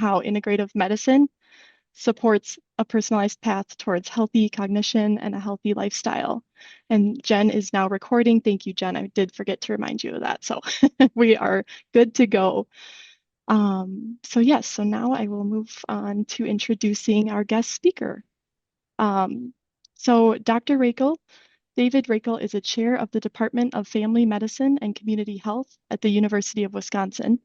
how integrative medicine supports a personalized path towards healthy cognition and a healthy lifestyle. And Jen is now recording. Thank you, Jen. I did forget to remind you of that. So we are good to go. So now I will move on to introducing our guest speaker. Um, so Dr. Rakel, David Rakel is a chair of the Department of Family Medicine and Community Health at the University of Wisconsin.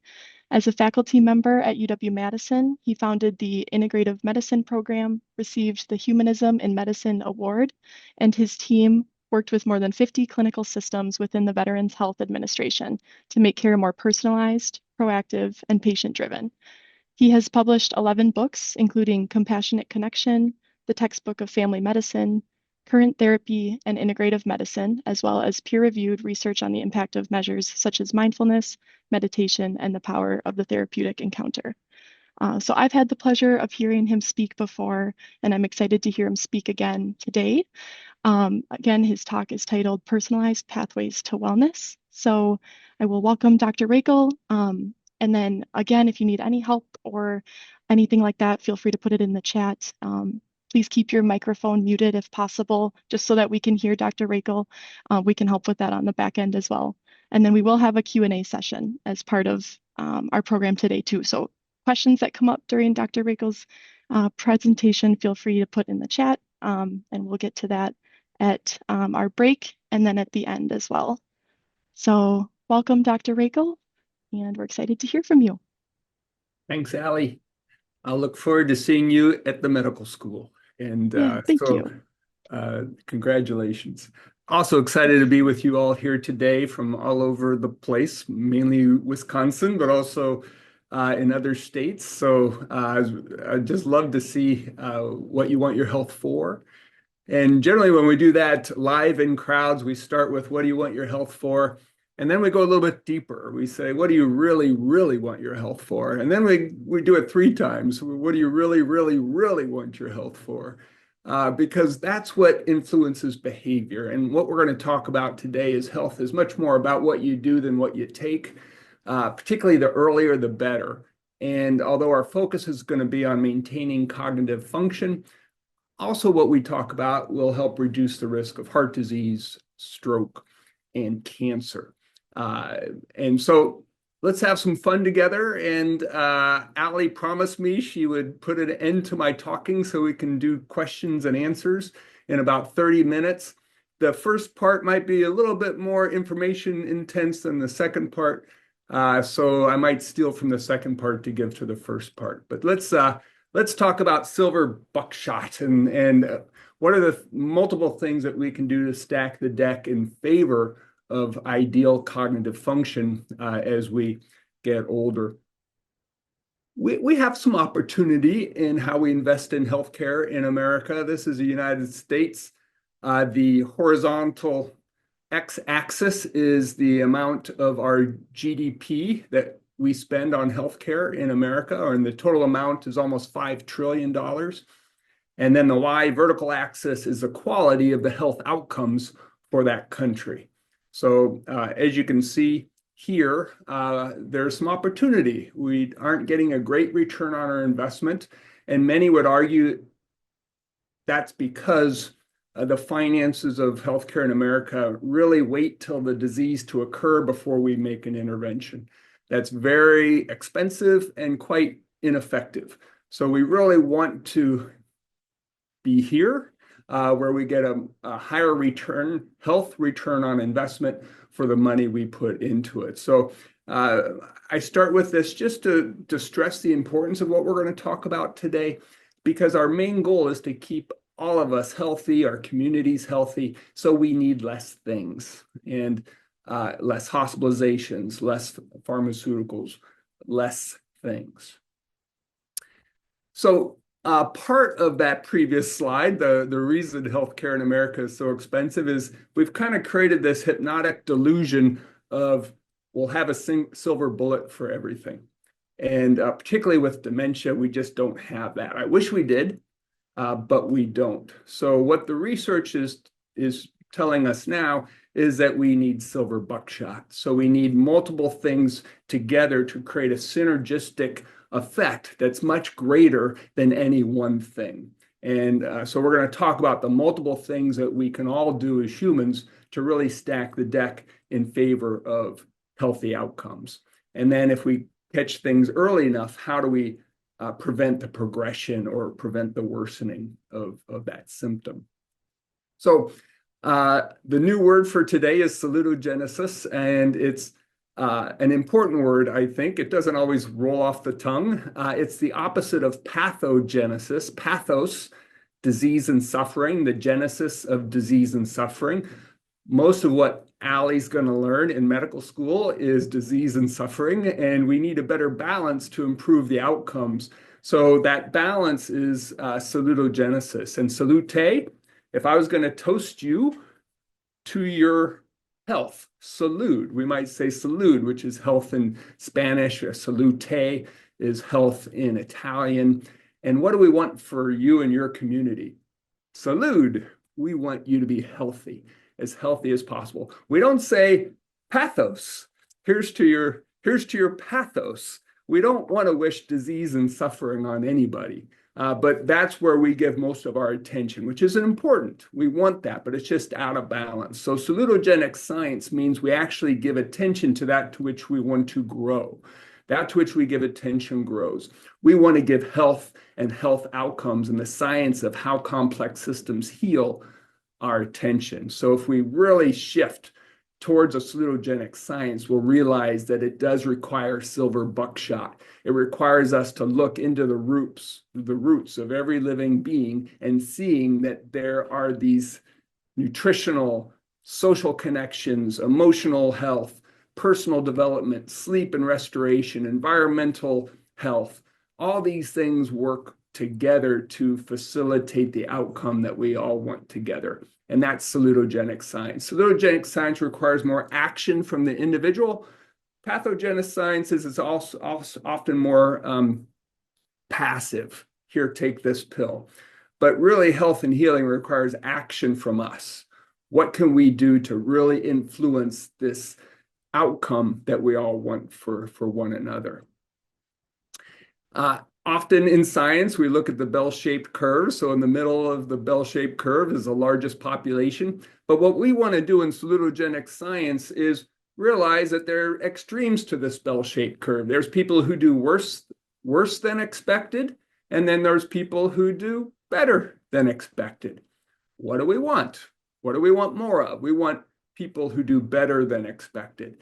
As a faculty member at UW-Madison, he founded the Integrative Medicine Program, received the Humanism in Medicine Award, and his team worked with more than 50 clinical systems within the Veterans Health Administration to make care more personalized, proactive, and patient-driven. He has published 11 books, including Compassionate Connection, the Textbook of Family Medicine, Current Therapy, and Integrative Medicine, as well as peer-reviewed research on the impact of measures such as mindfulness, meditation, and the power of the therapeutic encounter. So I've had the pleasure of hearing him speak before, and I'm excited to hear him speak again today. Again, his talk is titled Personalized Pathways to Wellness. So I will welcome Dr. Rakel. And then again, if you need any help or anything like that, feel free to put it in the chat. Please keep your microphone muted if possible, just so that we can hear Dr. Rakel. We can help with that on the back end as well. And then we will have a Q&A session as part of our program today too. So questions that come up during Dr. Rakel's presentation, feel free to put in the chat, and we'll get to that at our break and then at the end as well. So welcome, Dr. Rakel, and we're excited to hear from you. Thanks, Allie. I'll look forward to seeing you at the medical school. And Thank you. Congratulations. Also excited to be with you all here today from all over the place, mainly Wisconsin, but also in other states. So I'd just love to see what you want your health for. And generally when we do that live in crowds, we start with what do you want your health for? And then we go a little bit deeper. We say, what do you really, really want your health for? And then we do it 3 times. What do you really, really, really want your health for? Because that's what influences behavior. And what we're going to talk about today is health is much more about what you do than what you take, particularly the earlier, the better. And although our focus is going to be on maintaining cognitive function, also what we talk about will help reduce the risk of heart disease, stroke, and cancer. And so let's have some fun together. And Allie promised me she would put an end to my talking so we can do questions and answers in about 30 minutes. The first part might be a little bit more information intense than the second part. So I might steal from the second part to give to the first part. But let's talk about silver buckshot and what are the multiple things that we can do to stack the deck in favor of ideal cognitive function as we get older. We have some opportunity in how we invest in healthcare in America. This is the United States. The horizontal x-axis is the amount of our GDP that we spend on healthcare in America, and the total amount is almost $5 trillion. And then the Y vertical axis is the quality of the health outcomes for that country. So as you can see here, there's some opportunity. We aren't getting a great return on our investment, and many would argue that's because the finances of healthcare in America really wait till the disease to occur before we make an intervention. That's very expensive and quite ineffective. So we really want to be here where we get a higher return, health return on investment for the money we put into it. So I start with this just to stress the importance of what we're going to talk about today, because our main goal is to keep all of us healthy, our communities healthy, so we need less things and less hospitalizations, less pharmaceuticals, less things. So part of that previous slide, the reason healthcare in America is so expensive is we've kind of created this hypnotic delusion of we'll have a silver bullet for everything. And particularly with dementia, we just don't have that. I wish we did, but we don't. So what the research is telling us now is that we need silver buckshot. So we need multiple things together to create a synergistic effect that's much greater than any one thing. And so we're going to talk about the multiple things that we can all do as humans to really stack the deck in favor of healthy outcomes. And then if we catch things early enough, how do we prevent the progression or prevent the worsening of that symptom? So the new word for today is salutogenesis, and it's an important word, I think. It doesn't always roll off the tongue. It's the opposite of pathogenesis. Pathos, disease and suffering, the genesis of disease and suffering. Most of what Allie's going to learn in medical school is disease and suffering, and we need a better balance to improve the outcomes. So that balance is salutogenesis. And salute, if I was going to toast you to your health, salud, we might say salud, which is health in Spanish, or salute is health in Italian. And what do we want for you and your community? Salud, we want you to be healthy as possible. We don't say pathos. Here's to your pathos. We don't want to wish disease and suffering on anybody. But that's where we give most of our attention, which isn't important. We want that, but it's just out of balance. So salutogenic science means we actually give attention to that to which we want to grow. That to which we give attention grows. We want to give health and health outcomes and the science of how complex systems heal our attention. So if we really shift towards a salutogenic science, we'll realize that it does require silver buckshot. It requires us to look into the roots of every living being and seeing that there are these nutritional, social connections, emotional health, personal development, sleep and restoration, environmental health. All these things work together to facilitate the outcome that we all want together. And that's salutogenic science. Salutogenic science requires more action from the individual. Pathogenic sciences is also often more passive. Here, take this pill. But really, health and healing requires action from us. What can we do to really influence this outcome that we all want for one another? Often in science, we look at the bell-shaped curve. So in the middle of the bell-shaped curve is the largest population. But what we want to do in salutogenic science is realize that there are extremes to this bell-shaped curve. There's people who do worse than expected, and then there's people who do better than expected. What do we want? What do we want more of? We want people who do better than expected.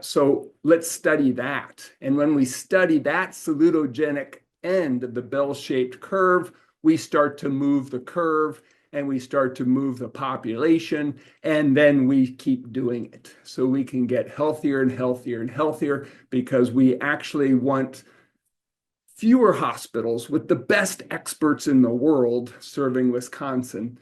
So let's study that. And when we study that salutogenic end of the bell-shaped curve, we start to move the curve and we start to move the population, and then we keep doing it. So we can get healthier and healthier and healthier because we actually want fewer hospitals with the best experts in the world serving Wisconsin.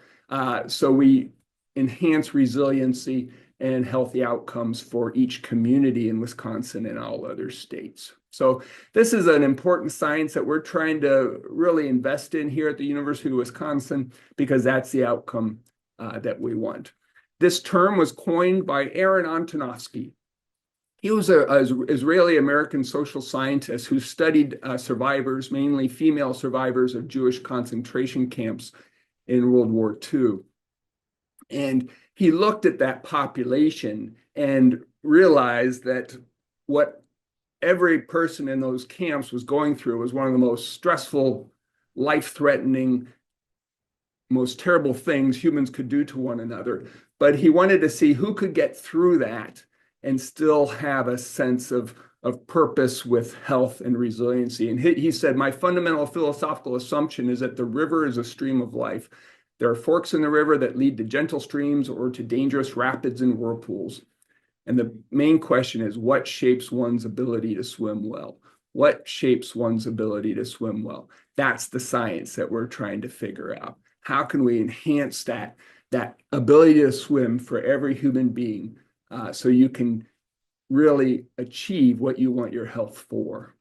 So we enhance resiliency and healthy outcomes for each community in Wisconsin and all other states. So this is an important science that we're trying to really invest in here at the University of Wisconsin because that's the outcome that we want. This term was coined by Aaron Antonovsky. He was an Israeli-American social scientist who studied survivors, mainly female survivors of Jewish concentration camps in World War II. And he looked at that population and realized that what every person in those camps was going through was one of the most stressful, life-threatening, most terrible things humans could do to one another. But he wanted to see who could get through that and still have a sense of purpose with health and resiliency. And he said, my fundamental philosophical assumption is that the river is a stream of life. There are forks in the river that lead to gentle streams or to dangerous rapids and whirlpools. And the main question is, what shapes one's ability to swim well? What shapes one's ability to swim well? That's the science that we're trying to figure out. How can we enhance that ability to swim for every human being so you can really achieve what you want your health for?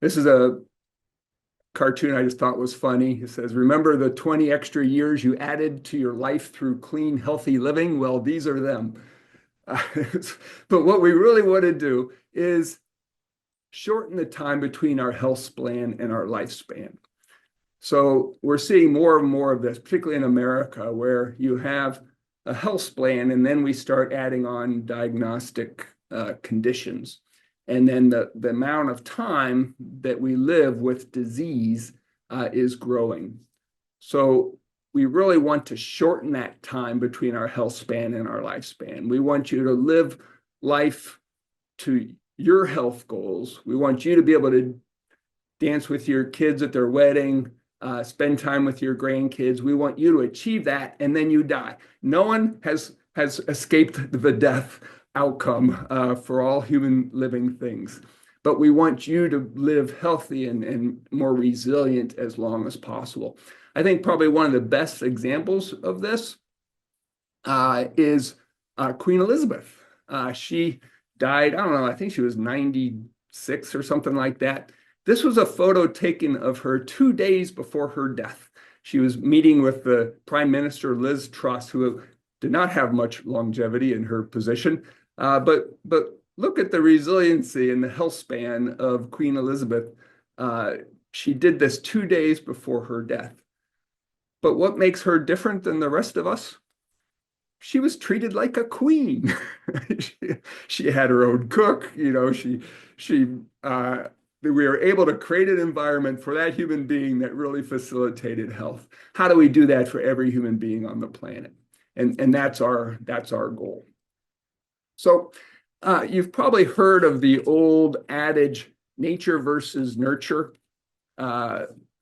This is a cartoon I just thought was funny. It says, remember the 20 extra years you added to your life through clean, healthy living? Well, these are them. Uh, but what we really want to do is shorten the time between our health span and our lifespan. So we're seeing more and more of this, particularly in America, where you have a health span and then we start adding on diagnostic conditions. And then the amount of time that we live with disease is growing. So we really want to shorten that time between our health span and our lifespan. We want you to live life to your health goals. We want you to be able to dance with your kids at their wedding, spend time with your grandkids. We want you to achieve that, and then you die. No one has escaped the death outcome for all human living things. But we want you to live healthy and more resilient as long as possible. I think probably one of the best examples of this is Queen Elizabeth. She died, I don't know, I think she was 96 or something like that. This was a photo taken of her 2 days before her death. She was meeting with the Prime Minister, Liz Truss, who did not have much longevity in her position. But look at the resiliency and the health span of Queen Elizabeth. She did this 2 days before her death. But what makes her different than the rest of us? She was treated like a queen. she had her own cook, you know, we were able to create an environment for that human being that really facilitated health. How do we do that for every human being on the planet? And that's our goal. So you've probably heard of the old adage, nature versus nurture.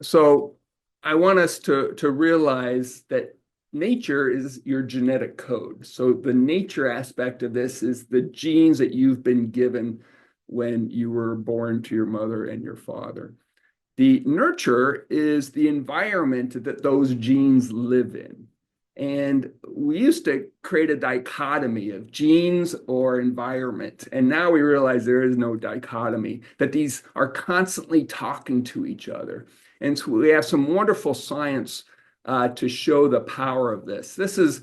So I want us to realize that nature is your genetic code. So the nature aspect of this is the genes that you've been given when you were born to your mother and your father. The nurture is the environment that those genes live in. And we used to create a dichotomy of genes or environment. And now we realize there is no dichotomy, that these are constantly talking to each other. And so we have some wonderful science to show the power of this. This is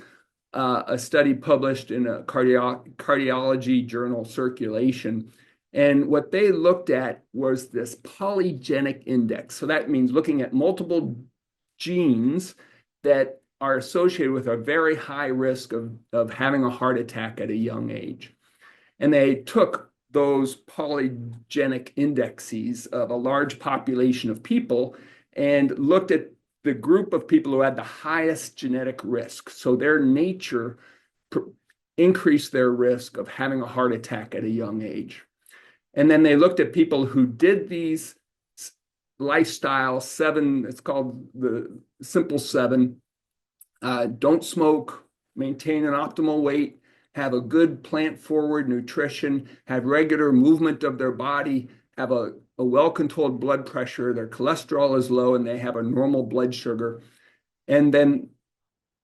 a study published in a cardiology journal, Circulation. And what they looked at was this polygenic index. So that means looking at multiple genes that are associated with a very high risk of having a heart attack at a young age. And they took those polygenic indexes of a large population of people and looked at the group of people who had the highest genetic risk. So their nature increased their risk of having a heart attack at a young age. And then they looked at people who did these lifestyle 7, it's called the simple 7, don't smoke, maintain an optimal weight, have a good plant-forward nutrition, have regular movement of their body, have a well-controlled blood pressure, their cholesterol is low, and they have a normal blood sugar. And then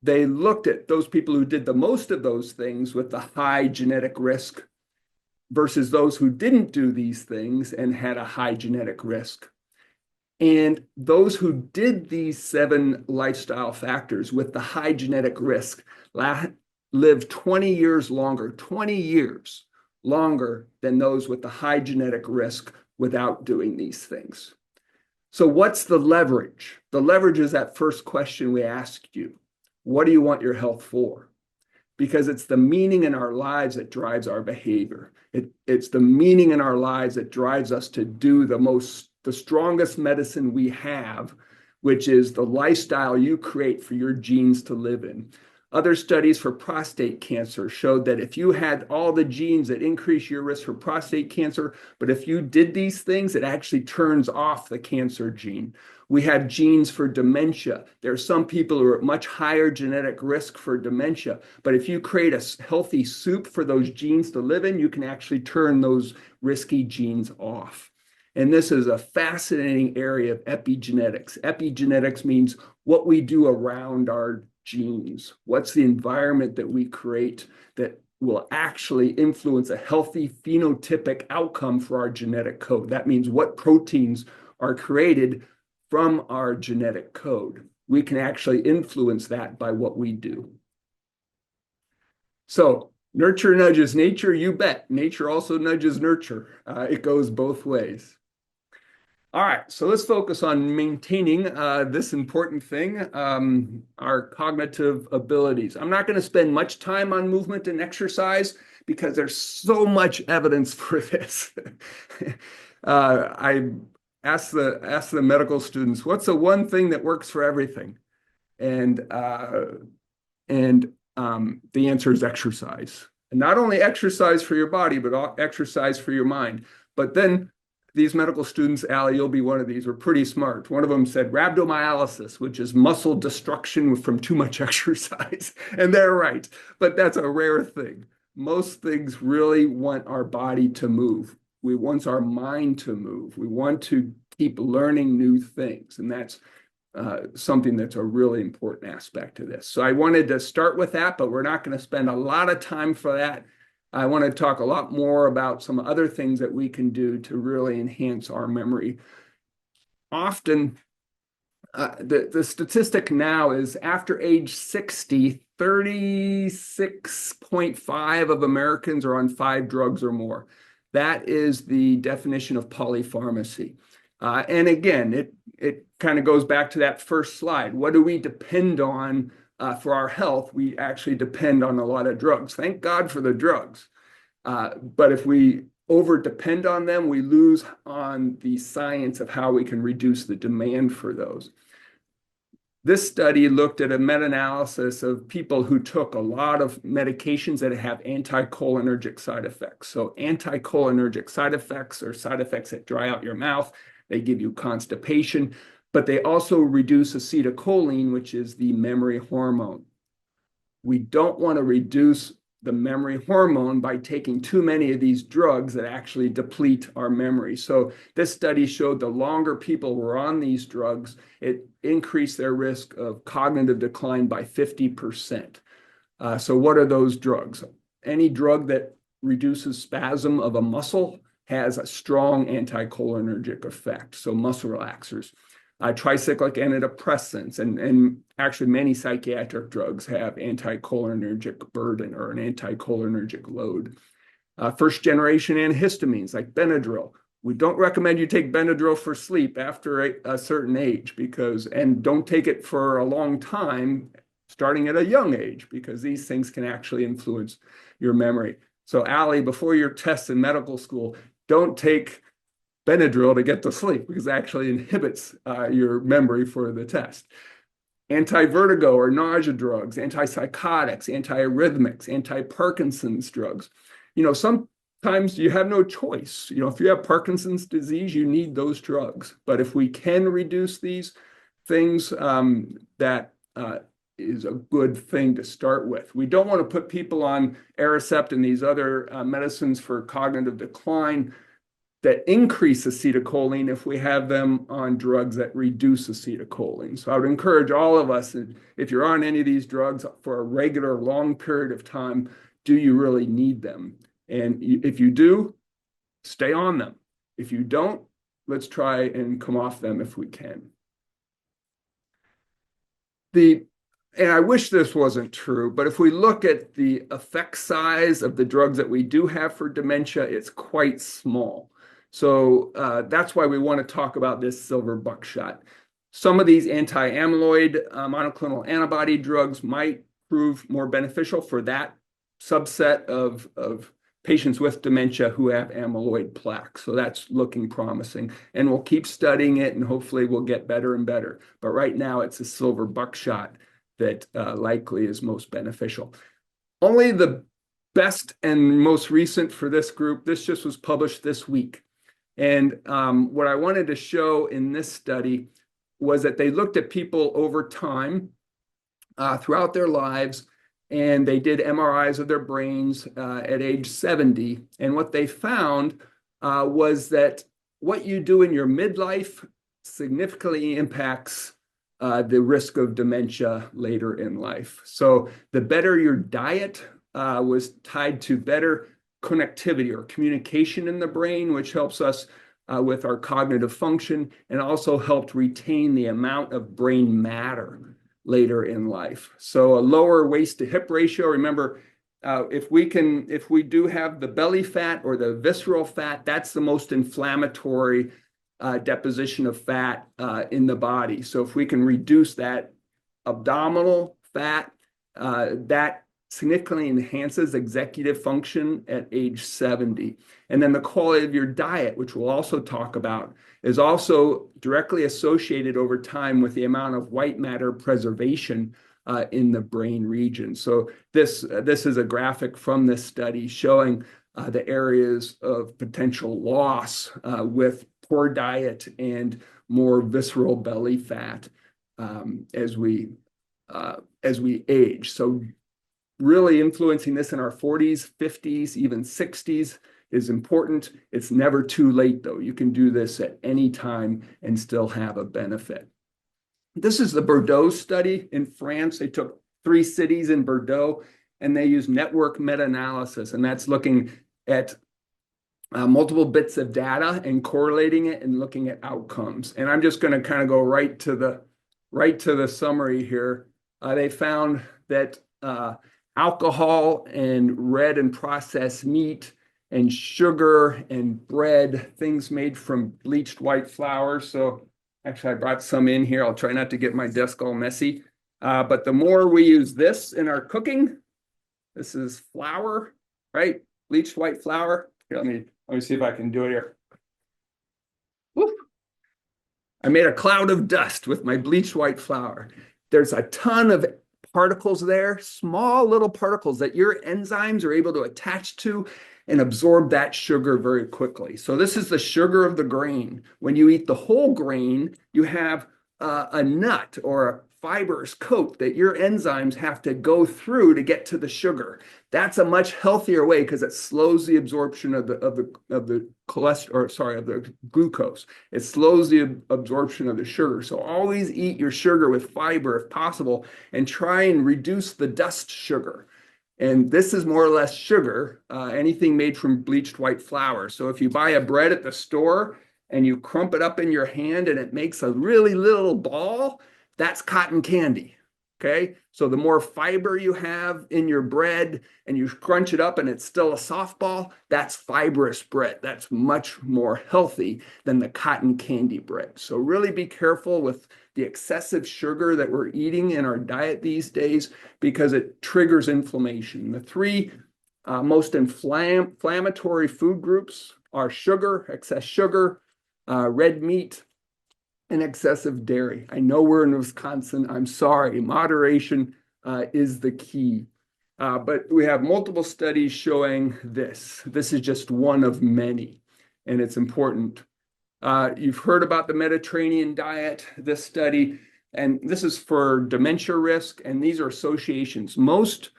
they looked at those people who did the most of those things with the high genetic risk versus those who didn't do these things and had a high genetic risk. And those who did these 7 lifestyle factors with the high genetic risk lived 20 years longer, 20 years longer than those with the high genetic risk without doing these things. So what's the leverage? The leverage is that first question we asked you. What do you want your health for? Because it's the meaning in our lives that drives our behavior. It's the meaning in our lives that drives us to do the strongest medicine we have, which is the lifestyle you create for your genes to live in. Other studies for prostate cancer showed that if you had all the genes that increase your risk for prostate cancer, but if you did these things, it actually turns off the cancer gene. We have genes for dementia. There are some people who are at much higher genetic risk for dementia, but if you create a healthy soup for those genes to live in, you can actually turn those risky genes off. And this is a fascinating area of epigenetics. Epigenetics means what we do around our genes. What's the environment that we create that will actually influence a healthy phenotypic outcome for our genetic code? That means what proteins are created from our genetic code. We can actually influence that by what we do. So nurture nudges nature, you bet. Nature also nudges nurture. It goes both ways. All right, so let's focus on maintaining this important thing, our cognitive abilities. I'm not going to spend much time on movement and exercise because there's so much evidence for this. I asked the medical students, what's the one thing that works for everything? And the answer is exercise. And not only exercise for your body, but exercise for your mind. But then these medical students, Allie, you'll be one of these, were pretty smart. One of them said rhabdomyolysis, which is muscle destruction from too much exercise. And they're right, but that's a rare thing. Most things really want our body to move. We want our mind to move. We want to keep learning new things. And that's something that's a really important aspect of this. So I wanted to start with that, but we're not going to spend a lot of time for that. I want to talk a lot more about some other things that we can do to really enhance our memory. Often, the statistic now is after age 60, 36.5 of Americans are on 5 drugs or more. That is the definition of polypharmacy. And again, it kind of goes back to that first slide. What do we depend on for our health? We actually depend on a lot of drugs. Thank God for the drugs. But if we over depend on them, we lose on the science of how we can reduce the demand for those. This study looked at a meta-analysis of people who took a lot of medications that have anticholinergic side effects. So anticholinergic side effects are side effects that dry out your mouth. They give you constipation, but they also reduce acetylcholine, which is the memory hormone. We don't want to reduce the memory hormone by taking too many of these drugs that actually deplete our memory. So this study showed the longer people were on these drugs, it increased their risk of cognitive decline by 50%. So what are those drugs? Any drug that reduces spasm of a muscle has a strong anticholinergic effect, so muscle relaxers. Tricyclic antidepressants and actually many psychiatric drugs have anticholinergic burden or an anticholinergic load. First generation antihistamines like Benadryl. We don't recommend you take Benadryl for sleep after a certain age and don't take it for a long time starting at a young age because these things can actually influence your memory. So Allie, before your tests in medical school, don't take Benadryl to get to sleep because it actually inhibits your memory for the test. Anti-vertigo or nausea drugs, antipsychotics, antiarrhythmics, anti-Parkinson's drugs. Sometimes you have no choice. If you have Parkinson's disease, you need those drugs. But if we can reduce these things, that is a good thing to start with. We don't want to put people on Aricept and these other medicines for cognitive decline that increase acetylcholine if we have them on drugs that reduce acetylcholine. So I would encourage all of us, if you're on any of these drugs for a regular long period of time, do you really need them? And if you do, stay on them. If you don't, let's try and come off them if we can. And I wish this wasn't true, but if we look at the effect size of the drugs that we do have for dementia, it's quite small. So that's why we want to talk about this silver buckshot. Some of these anti-amyloid monoclonal antibody drugs might prove more beneficial for that subset of patients with dementia who have amyloid plaque. So that's looking promising. And we'll keep studying it and hopefully we'll get better and better. But right now it's a silver buckshot that likely is most beneficial. Only the best and most recent for this group, this just was published this week. And what I wanted to show in this study was that they looked at people over time throughout their lives, and they did MRIs of their brains at age 70. And what they found was that what you do in your midlife significantly impacts the risk of dementia later in life. So the better your diet was tied to better connectivity or communication in the brain, which helps us with our cognitive function, and also helped retain the amount of brain matter later in life. So a lower waist to hip ratio. Remember, if we do have the belly fat or the visceral fat, that's the most inflammatory deposition of fat in the body. So if we can reduce that abdominal fat, that significantly enhances executive function at age 70. And then the quality of your diet, which we'll also talk about, is also directly associated over time with the amount of white matter preservation in the brain region. So this is a graphic from this study showing the areas of potential loss with poor diet and more visceral belly fat as we age. So really influencing this in our 40s, 50s, even 60s is important. It's never too late, though. You can do this at any time and still have a benefit. This is the Bordeaux study in France. They took 3 cities in Bordeaux, and they used network meta-analysis, and that's looking at multiple bits of data and correlating it and looking at outcomes. And I'm just going to kind of go right to the summary here. They found that alcohol and red and processed meat and sugar and bread, things made from bleached white flour. So actually, I brought some in here. I'll try not to get my desk all messy. But the more we use this in our cooking, this is flour, right? Bleached white flour. Here, let me see if I can do it here. Woo. I made a cloud of dust with my bleached white flour. There's a ton of particles there, small little particles that your enzymes are able to attach to and absorb that sugar very quickly. So this is the sugar of the grain. When you eat the whole grain, you have a nut or a fibrous coat that your enzymes have to go through to get to the sugar. That's a much healthier way because it slows the absorption of the cholesterol, or sorry, of the glucose. It slows the absorption of the sugar. So always eat your sugar with fiber if possible, and try and reduce the dust sugar. And this is more or less sugar, anything made from bleached white flour. So if you buy a bread at the store and you crump it up in your hand and it makes a really little ball, that's cotton candy. Okay, so the more fiber you have in your bread and you crunch it up and it's still a soft ball, that's fibrous bread. That's much more healthy than the cotton candy bread. So really be careful with the excessive sugar that we're eating in our diet these days because it triggers inflammation. The 3 most inflammatory food groups are sugar, excess sugar, red meat, and excessive dairy. I know we're in Wisconsin. I'm sorry. Moderation is the key. But we have multiple studies showing this. This is just one of many, and it's important. You've heard about the Mediterranean diet, this study, and this is for dementia risk, and these are associations. Most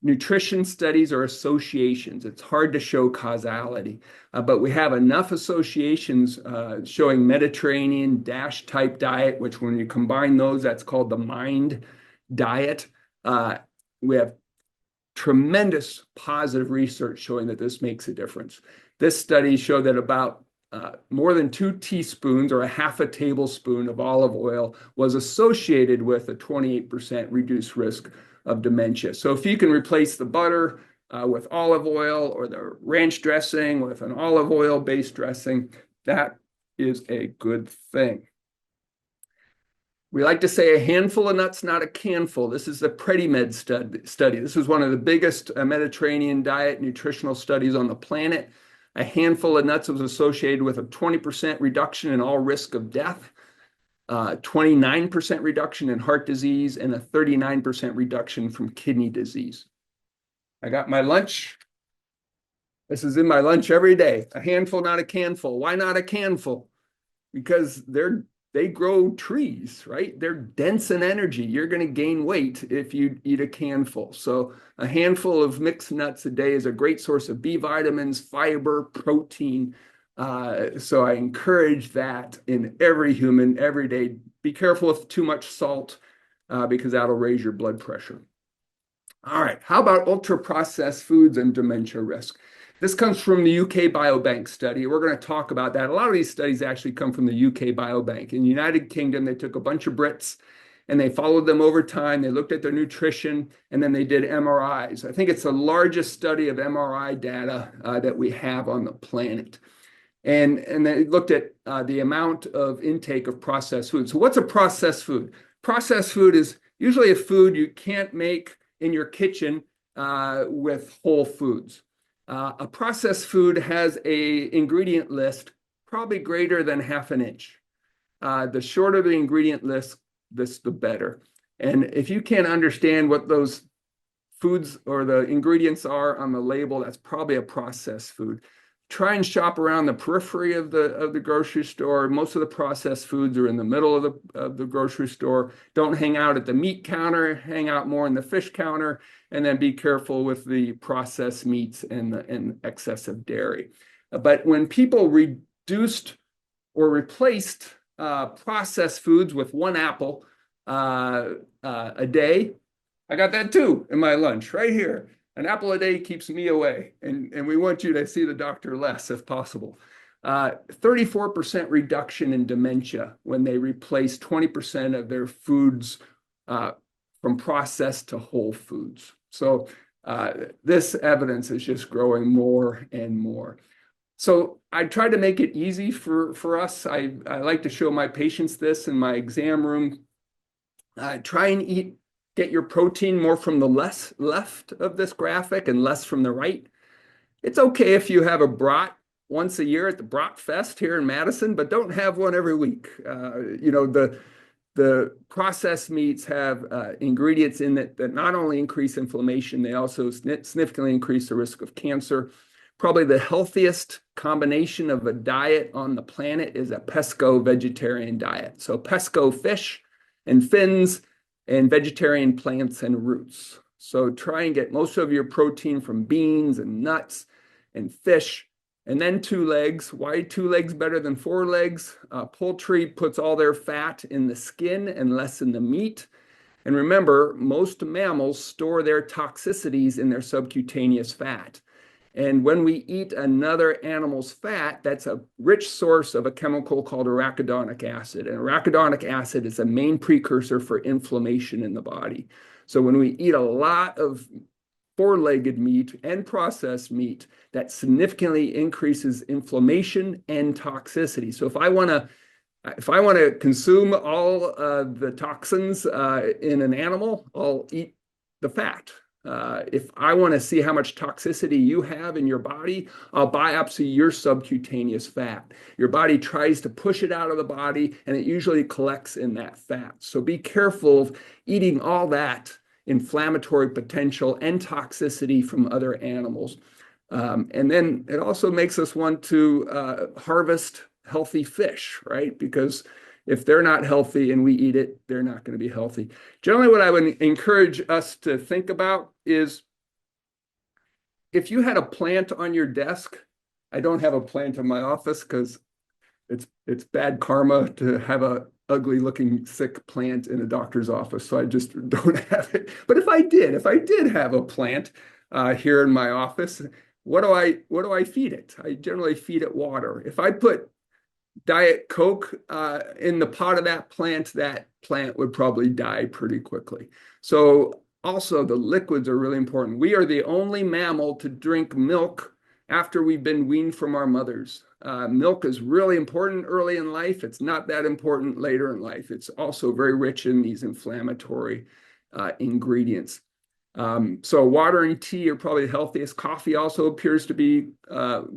nutrition studies are associations. It's hard to show causality, but we have enough associations showing Mediterranean DASH type diet, which when you combine those, that's called the MIND diet. We have tremendous positive research showing that this makes a difference. This study showed that about more than 2 teaspoons or a half a tablespoon of olive oil was associated with a 28% reduced risk of dementia. So if you can replace the butter with olive oil or the ranch dressing with an olive oil-based dressing, that is a good thing. We like to say a handful of nuts, not a canful. This is the PREDIMED study. This is one of the biggest Mediterranean diet nutritional studies on the planet. A handful of nuts was associated with a 20% reduction in all risk of death, 29% reduction in heart disease, and a 39% reduction from kidney disease. I got my lunch. This is in my lunch every day. A handful, not a canful. Why not a canful? Because they grow trees, right? They're dense in energy. You're going to gain weight if you eat a canful. So a handful of mixed nuts a day is a great source of B vitamins, fiber, protein. So I encourage that in every human every day. Be careful with too much salt because that'll raise your blood pressure. All right, how about ultra-processed foods and dementia risk? This comes from the UK Biobank study. We're going to talk about that. A lot of these studies actually come from the UK Biobank. In the United Kingdom, they took a bunch of Brits and they followed them over time. They looked at their nutrition and then they did MRIs. I think it's the largest study of MRI data that we have on the planet. And they looked at the amount of intake of processed food. So what's a processed food? Processed food is usually a food you can't make in your kitchen with whole foods. A processed food has a ingredient list probably greater than half an inch. The shorter the ingredient list, the better. And if you can't understand what those foods or the ingredients are on the label, that's probably a processed food. Try and shop around the periphery of the grocery store. Most of the processed foods are in the middle of the grocery store. Don't hang out at the meat counter, hang out more in the fish counter, and then be careful with the processed meats and excessive dairy. But when people reduced or replaced processed foods with one apple a day, I got that too in my lunch right here. An apple a day keeps me away, and we want you to see the doctor less if possible. 34% reduction in dementia when they replace 20% of their foods from processed to whole foods. So this evidence is just growing more and more. So I try to make it easy for us. I like to show my patients this in my exam room. Try and get your protein more from the left of this graphic and less from the right. It's okay if you have a brat once a year at the Brat Fest here in Madison, but don't have one every week. The processed meats have ingredients in it that not only increase inflammation, they also significantly increase the risk of cancer. Probably the healthiest combination of a diet on the planet is a pesco vegetarian diet. So pesco fish and fins and vegetarian plants and roots. So try and get most of your protein from beans and nuts and fish, and then 2 legs. Why 2 legs better than 4 legs? Poultry puts all their fat in the skin and less in the meat. And remember, most mammals store their toxicities in their subcutaneous fat. And when we eat another animal's fat, that's a rich source of a chemical called arachidonic acid. And arachidonic acid is a main precursor for inflammation in the body. So when we eat a lot of 4-legged meat and processed meat, that significantly increases inflammation and toxicity. So if I want to consume all the toxins in an animal, I'll eat the fat. If I want to see how much toxicity you have in your body, I'll biopsy your subcutaneous fat. Your body tries to push it out of the body, and it usually collects in that fat. So be careful of eating all that inflammatory potential and toxicity from other animals. And then it also makes us want to harvest healthy fish, right? Because if they're not healthy and we eat it, they're not going to be healthy. Generally, what I would encourage us to think about is if you had a plant on your desk. I don't have a plant in my office because it's bad karma to have a ugly looking sick plant in a doctor's office. So I just don't have it. But if I did have a plant here in my office, what do I feed it? I generally feed it water. If I put Diet Coke in the pot of that plant would probably die pretty quickly. So also the liquids are really important. We are the only mammal to drink milk after we've been weaned from our mothers. Milk is really important early in life. It's not that important later in life. It's also very rich in these inflammatory ingredients. So water and tea are probably the healthiest. Coffee also appears to be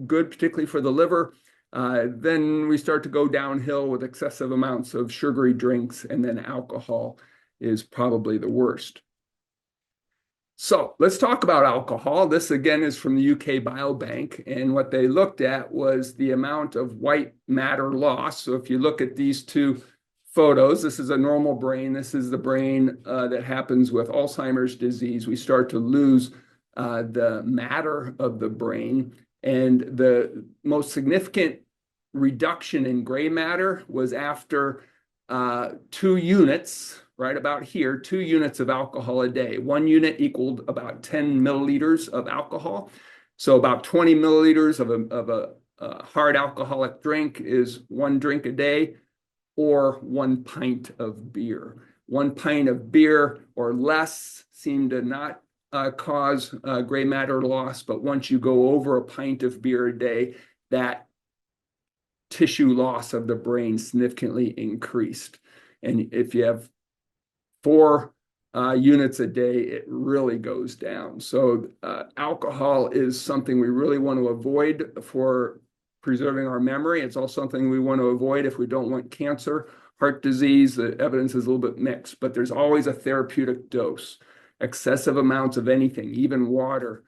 good, particularly for the liver. Then we start to go downhill with excessive amounts of sugary drinks, and then alcohol is probably the worst. So let's talk about alcohol. This again is from the UK Biobank, and what they looked at was the amount of white matter loss. So if you look at these 2 photos, this is a normal brain. This is the brain that happens with Alzheimer's disease. We start to lose the matter of the brain. And the most significant reduction in gray matter was after 2 units, right about here, 2 units of alcohol a day. 1 unit equaled about 10 milliliters of alcohol. So about 20 milliliters of a hard alcoholic drink is 1 drink a day, or 1 pint of beer. 1 pint of beer or less seem to not cause gray matter loss, but once you go over a pint of beer a day, that tissue loss of the brain significantly increased. And if you have 4 units a day, it really goes down. So alcohol is something we really want to avoid for preserving our memory. It's also something we want to avoid if we don't want cancer, heart disease. The evidence is a little bit mixed, but there's always a therapeutic dose. Excessive amounts of anything, even water,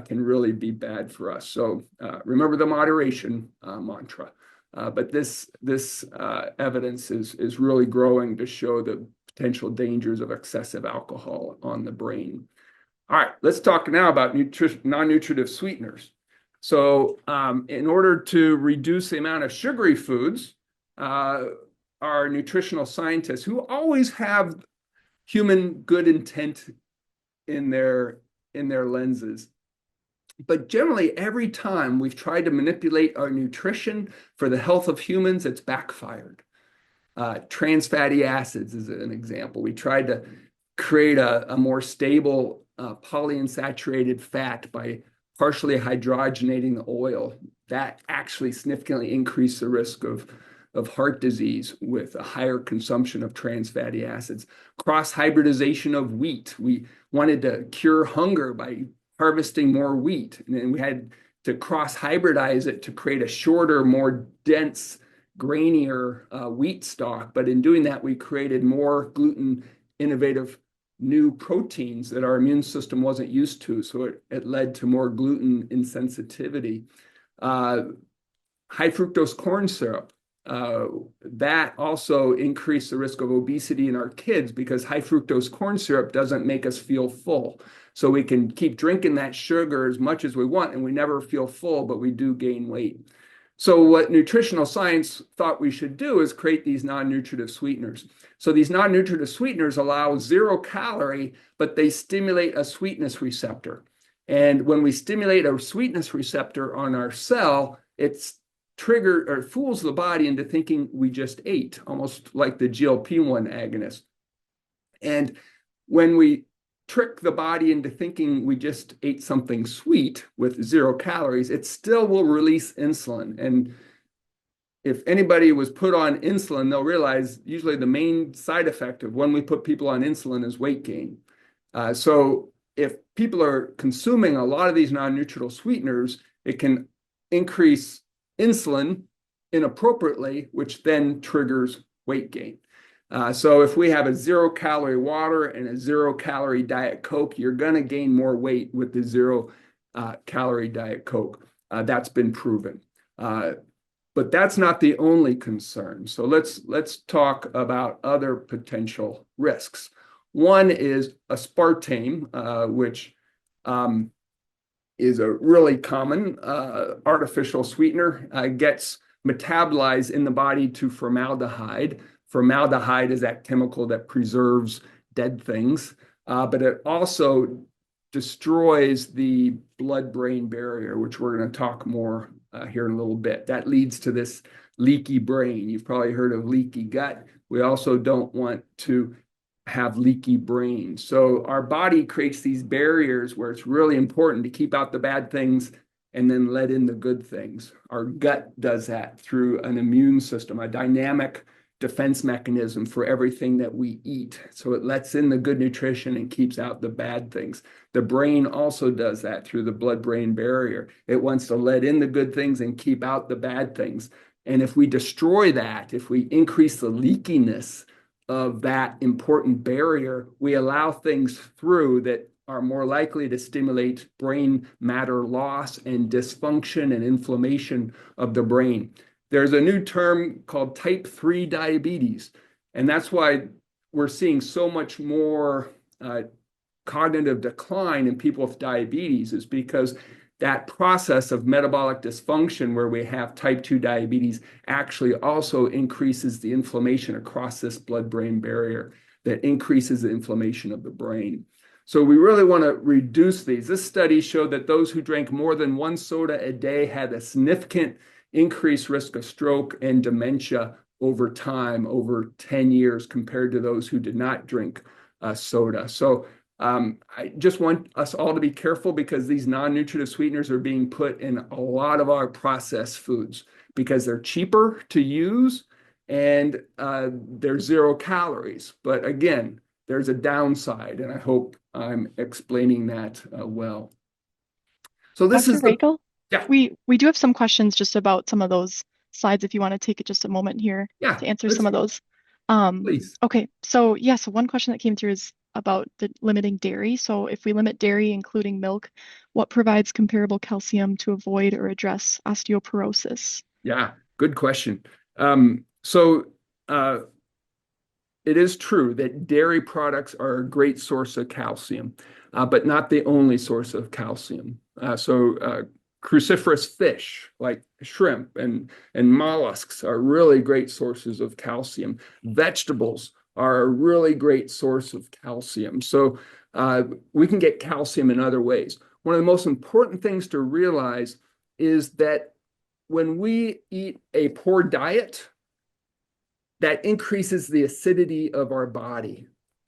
can really be bad for us. So remember the moderation mantra. But this evidence is really growing to show the potential dangers of excessive alcohol on the brain. All right, let's talk now about non-nutritive sweeteners. So in order to reduce the amount of sugary foods, our nutritional scientists, who always have human good intent in their lenses, but generally, every time we've tried to manipulate our nutrition for the health of humans, it's backfired. Trans fatty acids is an example. We tried to create a more stable polyunsaturated fat by partially hydrogenating the oil. That actually significantly increased the risk of heart disease with a higher consumption of trans fatty acids. Cross hybridization of wheat. We wanted to cure hunger by harvesting more wheat, and then we had to cross hybridize it to create a shorter, more dense, grainier wheat stock. But in doing that, we created more gluten innovative new proteins that our immune system wasn't used to. So it led to more gluten insensitivity. High fructose corn syrup. That also increased the risk of obesity in our kids because high fructose corn syrup doesn't make us feel full. So we can keep drinking that sugar as much as we want and we never feel full, but we do gain weight. So what nutritional science thought we should do is create these non-nutritive sweeteners. So these non-nutritive sweeteners allow 0 calorie, but they stimulate a sweetness receptor. And when we stimulate a sweetness receptor on our cell, it's trigger or fools the body into thinking we just ate, almost like the GLP-1 agonist. And when we trick the body into thinking we just ate something sweet with 0 calories, it still will release insulin. And if anybody was put on insulin, they'll realize usually the main side effect of when we put people on insulin is weight gain. So if people are consuming a lot of these non-nutritional sweeteners, it can increase insulin inappropriately, which then triggers weight gain. So if we have a 0 calorie water and a 0 calorie Diet Coke, you're going to gain more weight with the 0 calorie Diet Coke. That's been proven. But that's not the only concern. So let's talk about other potential risks. One is aspartame, which is a really common artificial sweetener, gets metabolized in the body to formaldehyde. Formaldehyde is that chemical that preserves dead things, but it also destroys the blood-brain barrier, which we're going to talk more here in a little bit. That leads to this leaky brain. You've probably heard of leaky gut. We also don't want to have leaky brain. So our body creates these barriers where it's really important to keep out the bad things and then let in the good things. Our gut does that through an immune system, a dynamic defense mechanism for everything that we eat. So it lets in the good nutrition and keeps out the bad things. The brain also does that through the blood-brain barrier. It wants to let in the good things and keep out the bad things. And if we destroy that, if we increase the leakiness of that important barrier, we allow things through that are more likely to stimulate brain matter loss and dysfunction and inflammation of the brain. There's a new term called type 3 diabetes, and that's why we're seeing so much more cognitive decline in people with diabetes, is because that process of metabolic dysfunction where we have type 2 diabetes actually also increases the inflammation across this blood-brain barrier that increases the inflammation of the brain. So we really want to reduce these. This study showed that those who drank more than one soda a day had a significant increased risk of stroke and dementia over time, over 10 years, compared to those who did not drink soda. So I just want us all to be careful because these non-nutritive sweeteners are being put in a lot of our processed foods because they're cheaper to use and they're 0 calories. But again, there's a downside, and I hope I'm explaining that well. So this Dr. is the, Rakel, yeah, we do have some questions just about some of those slides if you want to take just a moment here yeah, to answer let's some of those. please. Okay, so yeah, so one question that came through is about the limiting dairy. So if we limit dairy, including milk, what provides comparable calcium to avoid or address osteoporosis? Yeah, good question. So it is true that dairy products are a great source of calcium, but not the only source of calcium. Cruciferous fish like shrimp and mollusks are really great sources of calcium. Vegetables are a really great source of calcium. So we can get calcium in other ways. One of the most important things to realize is that when we eat a poor diet, that increases the acidity of our body.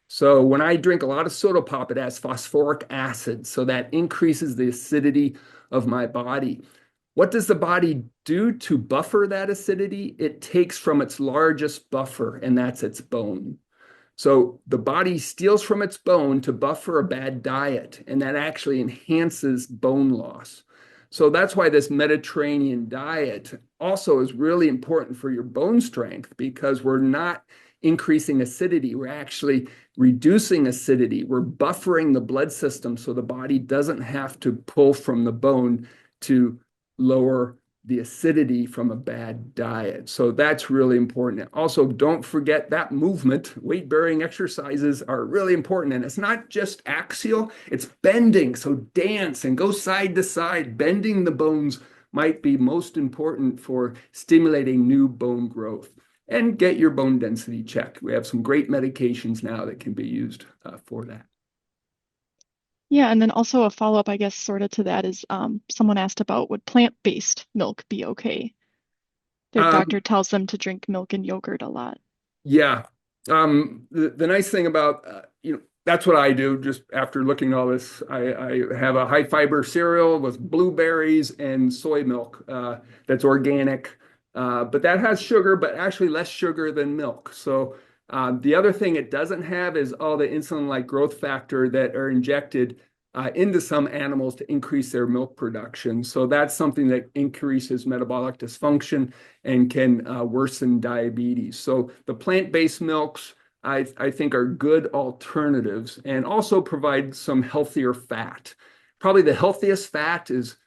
So when I drink a lot of soda pop, it has phosphoric acid. So that increases the acidity of my body. What does the body do to buffer that acidity? It takes from its largest buffer, and that's its bone. So the body steals from its bone to buffer a bad diet, and that actually enhances bone loss. So that's why this Mediterranean diet also is really important for your bone strength because we're not increasing acidity. We're actually reducing acidity. We're buffering the blood system so the body doesn't have to pull from the bone to lower the acidity from a bad diet. So that's really important. Also, don't forget that movement, weight-bearing exercises are really important. And it's not just axial, it's bending. So dance and go side to side. Bending the bones might be most important for stimulating new bone growth. And get your bone density checked. We have some great medications now that can be used for that. Yeah, and then also a follow-up, I guess, sort of to that is someone asked about would plant-based milk be okay? Their Um, doctor tells them to drink milk and yogurt a lot. Yeah. The nice thing about, that's what I do just after looking at all this. I have a high fiber cereal with blueberries and soy milk that's organic, but that has sugar, but actually less sugar than milk. So the other thing it doesn't have is all the insulin-like growth factor that are injected into some animals to increase their milk production. So that's something that increases metabolic dysfunction and can worsen diabetes. So the plant-based milks, I think, are good alternatives and also provide some healthier fat. Probably the healthiest fat is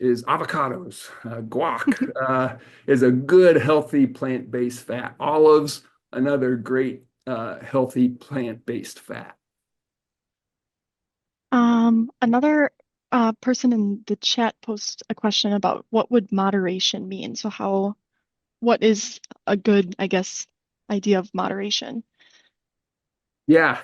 avocados. Guac is a good, healthy plant-based fat. Olives, another great, healthy plant-based fat. Another person in the chat posed a question about what would moderation mean? So what is a good, I guess, idea of moderation? Yeah,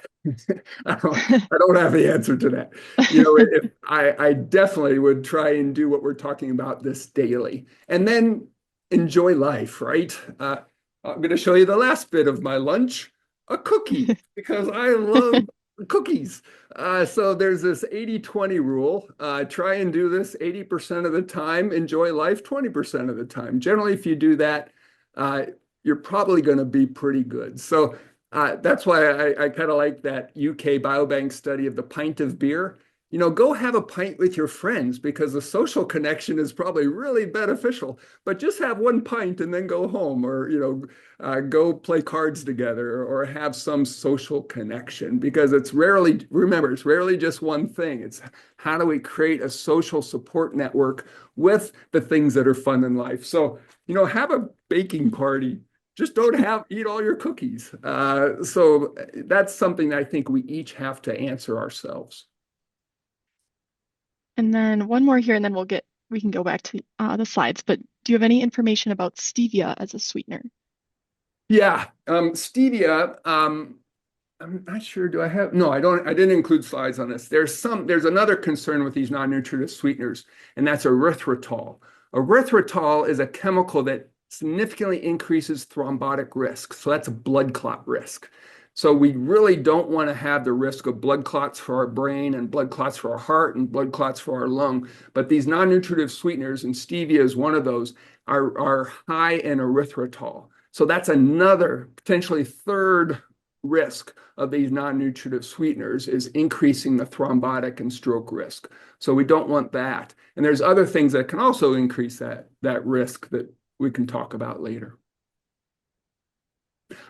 I don't have the answer to that. If I definitely would try and do what we're talking about this daily, and then enjoy life, right? I'm going to show you the last bit of my lunch, a cookie, because I love cookies. So there's this 80-20 rule. Try and do this 80% of the time, enjoy life 20% of the time. Generally, if you do that, uh, you're probably going to be pretty good. So that's why I kind of like that UK Biobank study of the pint of beer. Go have a pint with your friends because the social connection is probably really beneficial. But just have one pint and then go home, or go play cards together, or have some social connection because remember, it's rarely just one thing. It's how do we create a social support network with the things that are fun in life. So, have a baking party, just don't eat all your cookies. So that's something that I think we each have to answer ourselves. And then one more here, and then we can go back to the slides. But do you have any information about stevia as a sweetener? Yeah, stevia. I'm not sure. Do I have? No, I don't. I didn't include slides on this. There's another concern with these non-nutritive sweeteners, and that's erythritol. Erythritol is a chemical that significantly increases thrombotic risk. So that's a blood clot risk. So we really don't want to have the risk of blood clots for our brain and blood clots for our heart and blood clots for our lung. But these non-nutritive sweeteners, and stevia is one of those, are high in erythritol. So that's another potentially third risk of these non-nutritive sweeteners is increasing the thrombotic and stroke risk. So we don't want that. And there's other things that can also increase that risk that we can talk about later.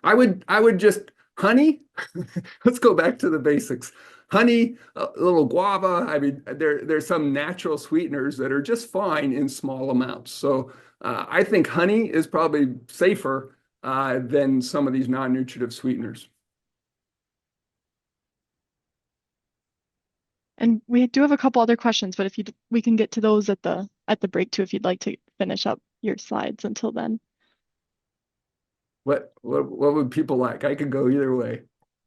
I would just honey. Let's go back to the basics. Honey, a little guava. I mean, there's some natural sweeteners that are just fine in small amounts. So I think honey is probably safer than some of these non-nutritive sweeteners. And we do have a couple other questions, but we can get to those at the break too, if you'd like to finish up your slides until then. What would people like? I could go either way.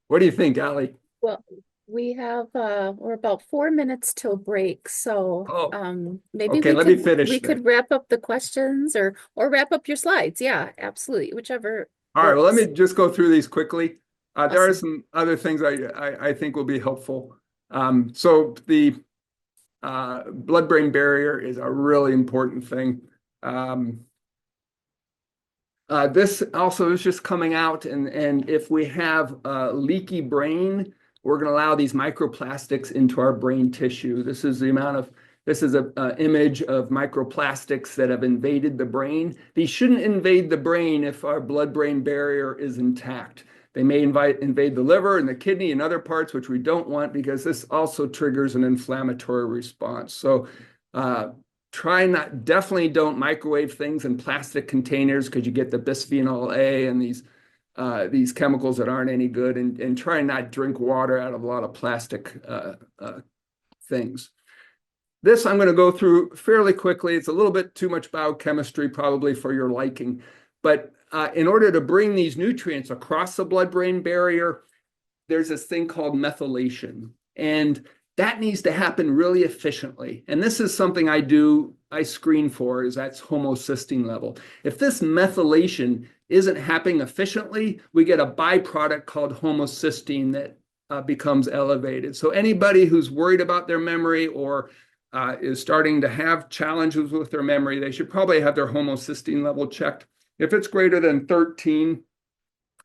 What do you think, Allie? Well, we have we're about 4 minutes till break, so Oh, maybe okay, we let me could finish then. wrap up the questions or wrap up your slides. Yeah, absolutely. Whichever All right, well, let me works. just go through these quickly. There are Awesome. some other things I think will be helpful. So the blood-brain barrier is a really important thing. This also is just coming out, and if we have a leaky brain, we're going to allow these microplastics into our brain tissue. This is an image of microplastics that have invaded the brain. These shouldn't invade the brain if our blood-brain barrier is intact. They may invade the liver and the kidney and other parts, which we don't want because this also triggers an inflammatory response. So definitely don't microwave things in plastic containers because you get the bisphenol A and these chemicals that aren't any good, and try not drink water out of a lot of plastic things. This I'm going to go through fairly quickly. It's a little bit too much biochemistry probably for your liking, but in order to bring these nutrients across the blood-brain barrier, there's this thing called methylation, and that needs to happen really efficiently. And this is something I screen for, is that's homocysteine level. If this methylation isn't happening efficiently, we get a byproduct called homocysteine that becomes elevated. So anybody who's worried about their memory or is starting to have challenges with their memory, they should probably have their homocysteine level checked. If it's greater than 13,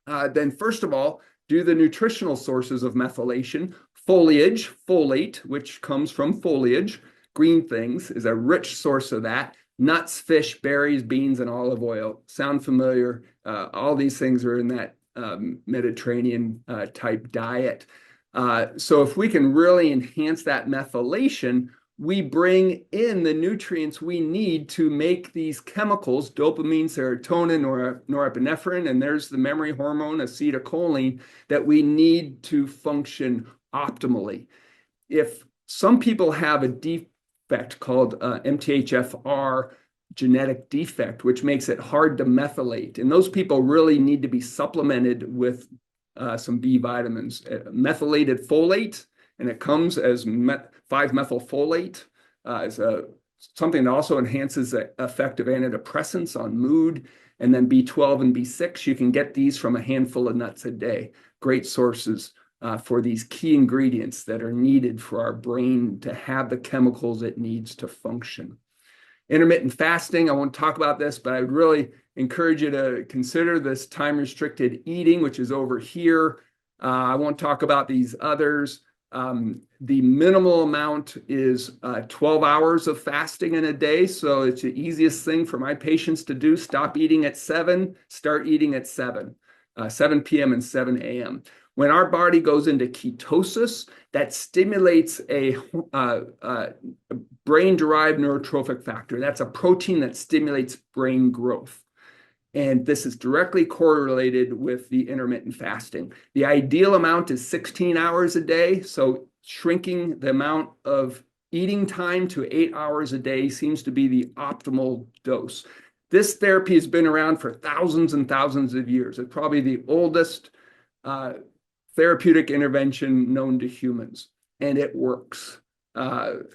then first of all, do the nutritional sources of methylation. Foliage, folate, which comes from foliage, green things, is a rich source of that. Nuts, fish, berries, beans, and olive oil. Sound familiar? All these things are in that Mediterranean type diet. So if we can really enhance that methylation, we bring in the nutrients we need to make these chemicals, dopamine, serotonin, or norepinephrine, and there's the memory hormone, acetylcholine, that we need to function optimally. If some people have a defect called MTHFR genetic defect, which makes it hard to methylate, and those people really need to be supplemented with some B vitamins. Methylated folate, and it comes as 5-methylfolate, is something that also enhances the effect of antidepressants on mood. And then B12 and B6, you can get these from a handful of nuts a day. Great sources for these key ingredients that are needed for our brain to have the chemicals it needs to function. Intermittent fasting, I won't talk about this, but I would really encourage you to consider this time-restricted eating, which is over here. I won't talk about these others. The minimal amount is 12 hours of fasting in a day. So it's the easiest thing for my patients to do. Stop eating at 7, start eating at 7 p.m. and 7 a.m. When our body goes into ketosis, that stimulates a brain-derived neurotrophic factor. That's a protein that stimulates brain growth. And this is directly correlated with the intermittent fasting. The ideal amount is 16 hours a day. So shrinking the amount of eating time to 8 hours a day seems to be the optimal dose. This therapy has been around for thousands and thousands of years. It's probably the oldest therapeutic intervention known to humans, and it works. And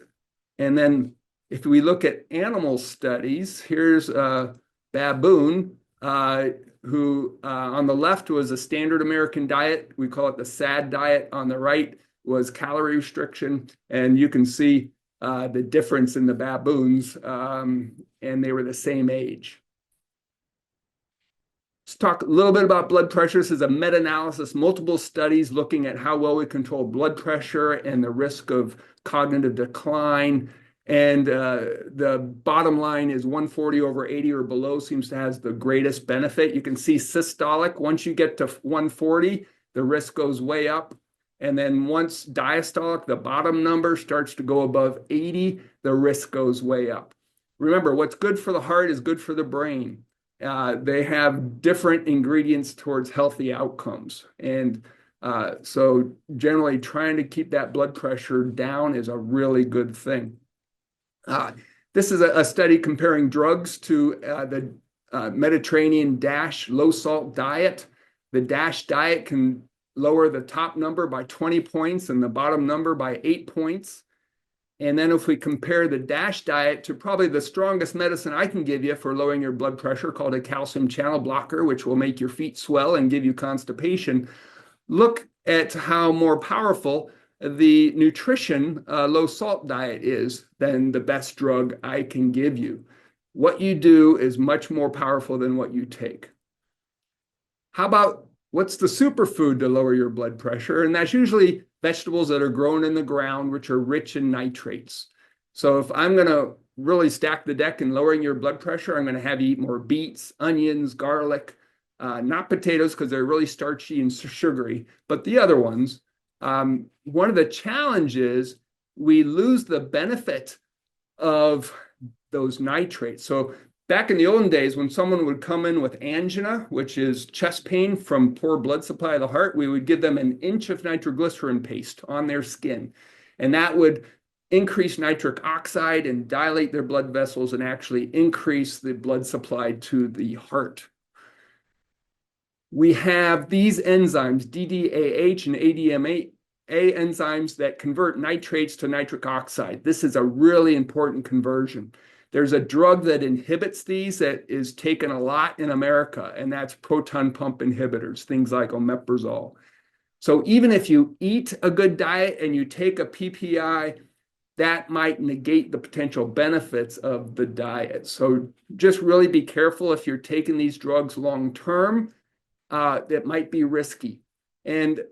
then if we look at animal studies, here's a baboon who on the left was a standard American diet. We call it the SAD diet. On the right was calorie restriction. And you can see the difference in the baboons, and they were the same age. Let's talk a little bit about blood pressure. This is a meta-analysis, multiple studies looking at how well we control blood pressure and the risk of cognitive decline. And the bottom line is 140 over 80 or below seems to have the greatest benefit. You can see systolic, once you get to 140, the risk goes way up. And then once diastolic, the bottom number starts to go above 80, the risk goes way up. Remember, what's good for the heart is good for the brain. They have different ingredients towards healthy outcomes. And so generally trying to keep that blood pressure down is a really good thing. This is a study comparing drugs to the Mediterranean DASH low-salt diet. The DASH diet can lower the top number by 20 points and the bottom number by 8 points. And then if we compare the DASH diet to probably the strongest medicine I can give you for lowering your blood pressure, called a calcium channel blocker, which will make your feet swell and give you constipation, look at how more powerful the nutrition low-salt diet is than the best drug I can give you. What you do is much more powerful than what you take. How about what's the superfood to lower your blood pressure? And that's usually vegetables that are grown in the ground, which are rich in nitrates. So if I'm going to really stack the deck in lowering your blood pressure, I'm going to have you eat more beets, onions, garlic, not potatoes because they're really starchy and sugary, but the other ones. One of the challenges, we lose the benefit of those nitrates. So back in the olden days, when someone would come in with angina, which is chest pain from poor blood supply of the heart, we would give them an inch of nitroglycerin paste on their skin. And that would increase nitric oxide and dilate their blood vessels and actually increase the blood supply to the heart. We have these enzymes, DDAH and ADMA enzymes that convert nitrates to nitric oxide. This is a really important conversion. There's a drug that inhibits these that is taken a lot in America, and that's proton pump inhibitors, things like omeprazole. So even if you eat a good diet and you take a PPI, that might negate the potential benefits of the diet. So just really be careful if you're taking these drugs long term. That might be risky. And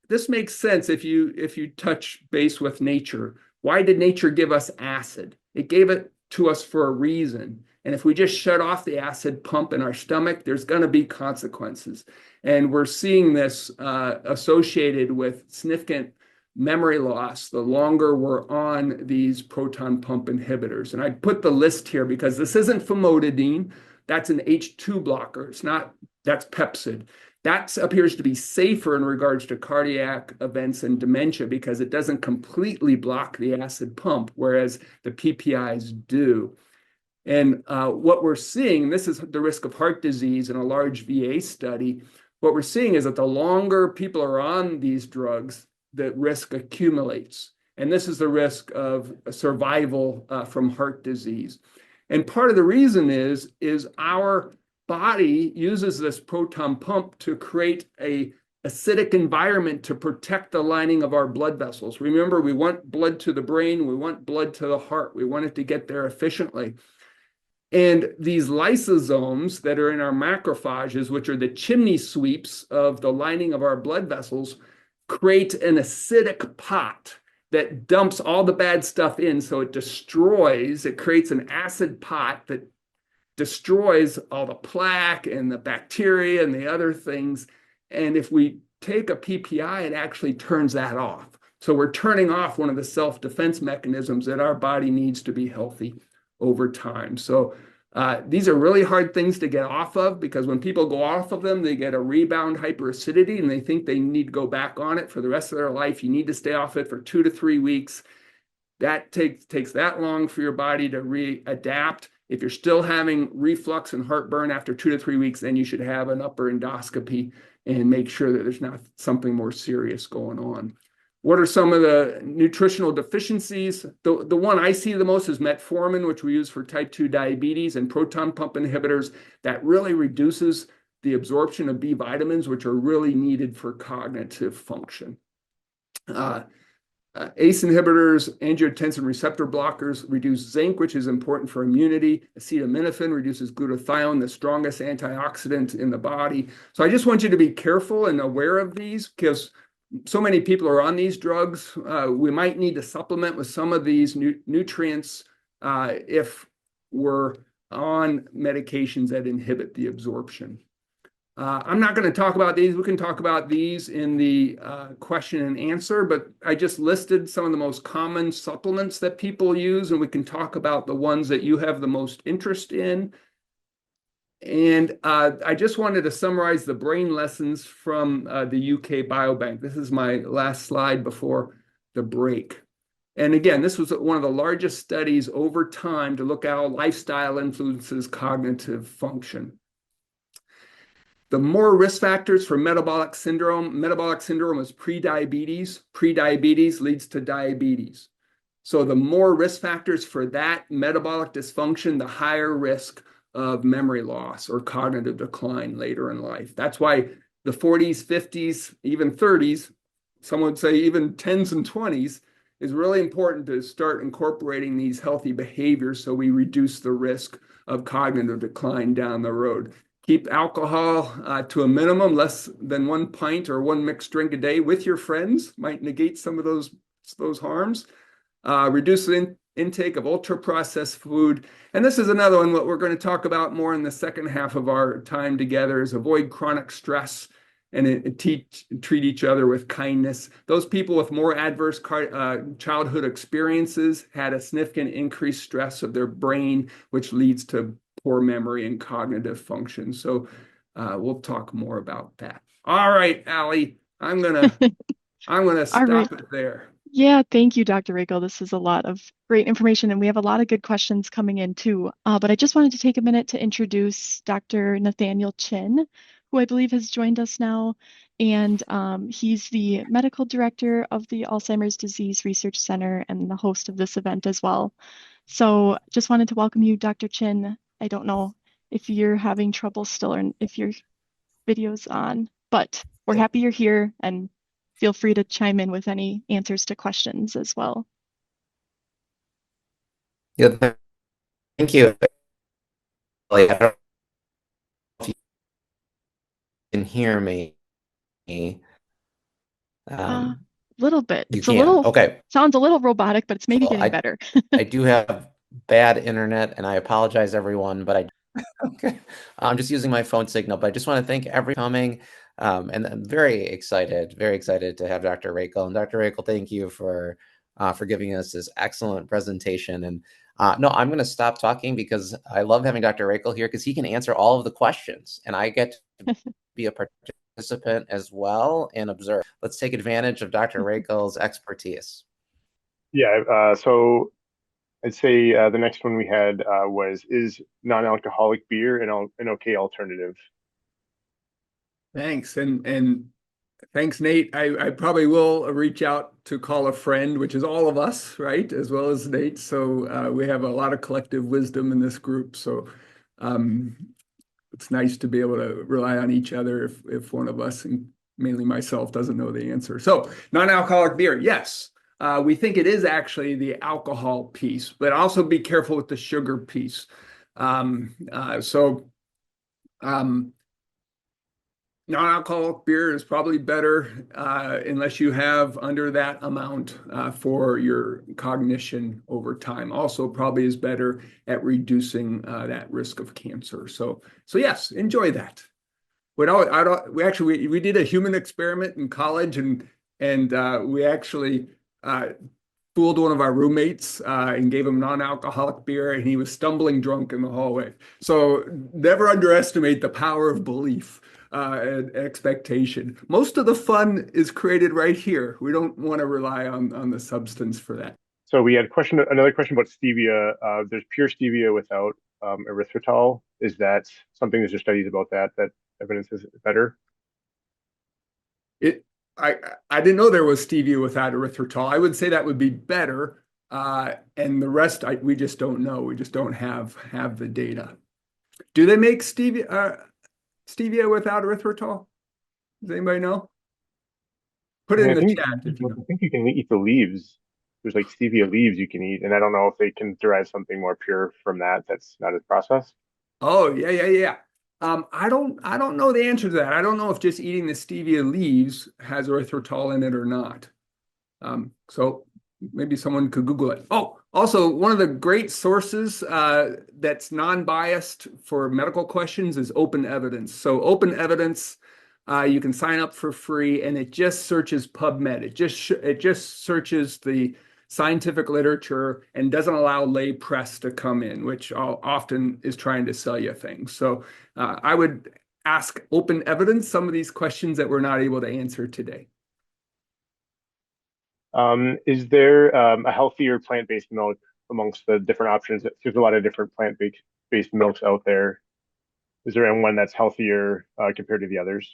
this makes sense if you touch base with nature. Why did nature give us acid? It gave it to us for a reason. And if we just shut off the acid pump in our stomach, there's going to be consequences. And we're seeing this associated with significant memory loss the longer we're on these proton pump inhibitors. And I put the list here because this isn't famotidine. That's an H2 blocker. It's not, that's Pepsid. That appears to be safer in regards to cardiac events and dementia because it doesn't completely block the acid pump, whereas the PPIs do. And what we're seeing, this is the risk of heart disease in a large VA study, what we're seeing is that the longer people are on these drugs, the risk accumulates. And this is the risk of survival from heart disease. And part of the reason is our body uses this proton pump to create a acidic environment to protect the lining of our blood vessels. Remember, we want blood to the brain, we want blood to the heart, we want it to get there efficiently. And these lysosomes that are in our macrophages, which are the chimney sweeps of the lining of our blood vessels, create an acidic pot that dumps all the bad stuff in. So it destroys, it creates an acid pot that destroys all the plaque and the bacteria and the other things. And if we take a PPI, it actually turns that off. So we're turning off one of the self-defense mechanisms that our body needs to be healthy over time. So these are really hard things to get off of because when people go off of them, they get a rebound hyperacidity and they think they need to go back on it for the rest of their life. You need to stay off it for 2 to 3 weeks. That takes that long for your body to readapt. If you're still having reflux and heartburn after 2 to 3 weeks, then you should have an upper endoscopy and make sure that there's not something more serious going on. What are some of the nutritional deficiencies? The one I see the most is metformin, which we use for type 2 diabetes, and proton pump inhibitors. That really reduces the absorption of B vitamins, which are really needed for cognitive function. ACE inhibitors, angiotensin receptor blockers reduce zinc, which is important for immunity. Acetaminophen reduces glutathione, the strongest antioxidant in the body. So I just want you to be careful and aware of these, because so many people are on these drugs. We might need to supplement with some of these nutrients if we're on medications that inhibit the absorption. I'm not going to talk about these. We can talk about these in the question and answer, but I just listed some of the most common supplements that people use, and we can talk about the ones that you have the most interest in. And I just wanted to summarize the brain lessons from the UK Biobank. This is my last slide before the break. And again, this was one of the largest studies over time to look at how lifestyle influences cognitive function. The more risk factors for metabolic syndrome is prediabetes. Prediabetes leads to diabetes. So the more risk factors for that metabolic dysfunction, the higher risk of memory loss or cognitive decline later in life. That's why the 40s, 50s, even 30s, some would say even 10s and 20s, is really important to start incorporating these healthy behaviors so we reduce the risk of cognitive decline down the road. Keep alcohol to a minimum, less than 1 pint or 1 mixed drink a day with your friends, might negate some of those harms. Reduce the intake of ultra-processed food. And this is another one, what we're going to talk about more in the second half of our time together, is avoid chronic stress and treat each other with kindness. Those people with more adverse childhood experiences had a significant increased stress of their brain, which leads to poor memory and cognitive function. So we'll talk more about that. All right, Allie, I'm gonna stop it there. Yeah, thank you, Dr. Rakel. This is a lot of great information, and we have a lot of good questions coming in too. But I just wanted to take a minute to introduce Dr. Nathaniel Chin, who I believe has joined us now. And he's the medical director of the Alzheimer's Disease Research Center and the host of this event as well. So just wanted to welcome you, Dr. Chin. I don't know if you're having trouble still or if your video's on, but we're happy you're here, and feel free to chime in with any answers to questions as well. Yeah, thank you. I don't know if you can hear me. Little bit. You It's can. a little, okay. Sounds a little robotic, but it's maybe Well, getting better. I do have bad internet, and I apologize, everyone, but I'm just using my phone signal. But I just want to thank everyone coming, and I'm very excited to have Dr. Rakel. And Dr. Rakel, thank you for giving us this excellent presentation. And no, I'm going to stop talking because I love having Dr. Rakel here because he can answer all of the questions, and I get to be a participant as well and observe. Let's take advantage of Dr. Rakel's expertise. Yeah, so I'd say the next one we had is non-alcoholic beer an okay alternative? Thanks, and thanks, Nate. I probably will reach out to call a friend, which is all of us, right, as well as Nate. So we have a lot of collective wisdom in this group. So it's nice to be able to rely on each other if one of us, and mainly myself, doesn't know the answer. So non-alcoholic beer, yes. We think it is actually the alcohol piece, but also be careful with the sugar piece. Non-alcoholic beer is probably better unless you have under that amount for your cognition over time. Also probably is better at reducing that risk of cancer. So yes, enjoy that. But we did a human experiment in college, and we actually fooled one of our roommates and gave him non-alcoholic beer, and he was stumbling drunk in the hallway. So never underestimate the power of belief and expectation. Most of the fun is created right here. We don't want to rely on the substance for that. So we had another question about stevia. There's pure stevia without erythritol. Is that something, there's just studies about that evidence is better? It, I, I didn't know there was stevia without erythritol. I would say that would be better. And the rest, we just don't know. We just don't have the data. Do they make stevia without erythritol? Does anybody know? Put I it mean, in I the think chat if you know. I think you can eat the leaves. There's like stevia leaves you can eat, and I don't know if they can derive something more pure from that that's not as processed. Oh, yeah. I don't know the answer to that. I don't know if just eating the stevia leaves has erythritol in it or not. So maybe someone could Google it. Oh, also one of the great sources that's non-biased for medical questions is Open Evidence. So Open Evidence, you can sign up for free, and it just searches PubMed. It just searches the scientific literature and doesn't allow lay press to come in, which often is trying to sell you things. So I would ask Open Evidence some of these questions that we're not able to answer today. Is there a healthier plant-based milk amongst the different options? There's a lot of different plant-based milks out there. Is there one that's healthier compared to the others?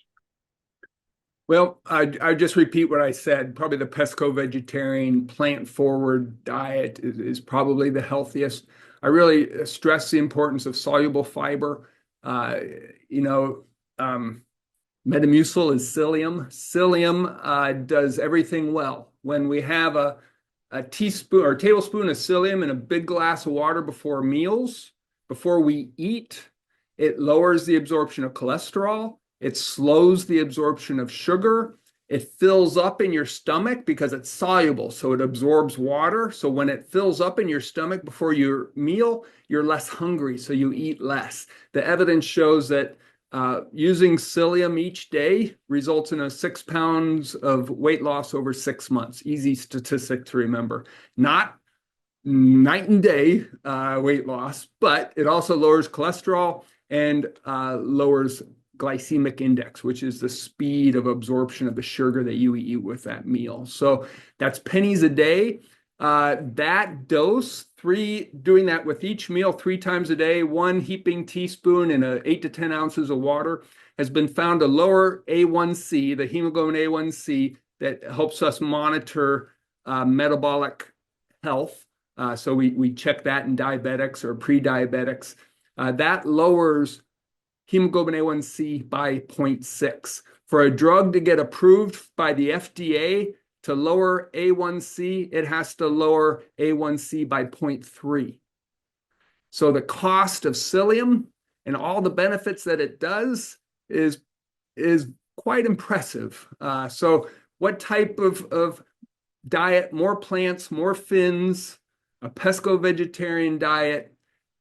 Well, I just repeat what I said. Probably the pesco vegetarian plant-forward diet is probably the healthiest. I really stress the importance of soluble fiber. Uh, you know, Metamucil is psyllium. Psyllium does everything well. When we have a teaspoon or tablespoon of psyllium in a big glass of water before meals, before we eat, it lowers the absorption of cholesterol. It slows the absorption of sugar. It fills up in your stomach because it's soluble, so it absorbs water. So when it fills up in your stomach before your meal, you're less hungry, so you eat less. The evidence shows that using psyllium each day results in 6 pounds of weight loss over 6 months. Easy statistic to remember. Not night and day weight loss, but it also lowers cholesterol and lowers glycemic index, which is the speed of absorption of the sugar that you eat with that meal. So that's pennies a day. That dose, doing that with each meal 3 times a day, 1 heaping teaspoon in 8 to 10 ounces of water, has been found to lower A1C, the hemoglobin A1C, that helps us monitor metabolic health. So we check that in diabetics or pre-diabetics. That lowers hemoglobin A1C by 0.6. For a drug to get approved by the FDA to lower A1C, it has to lower A1C by 0.3. So the cost of psyllium and all the benefits that it does is quite impressive. So what type of diet? More plants, more fins, a pesco-vegetarian diet,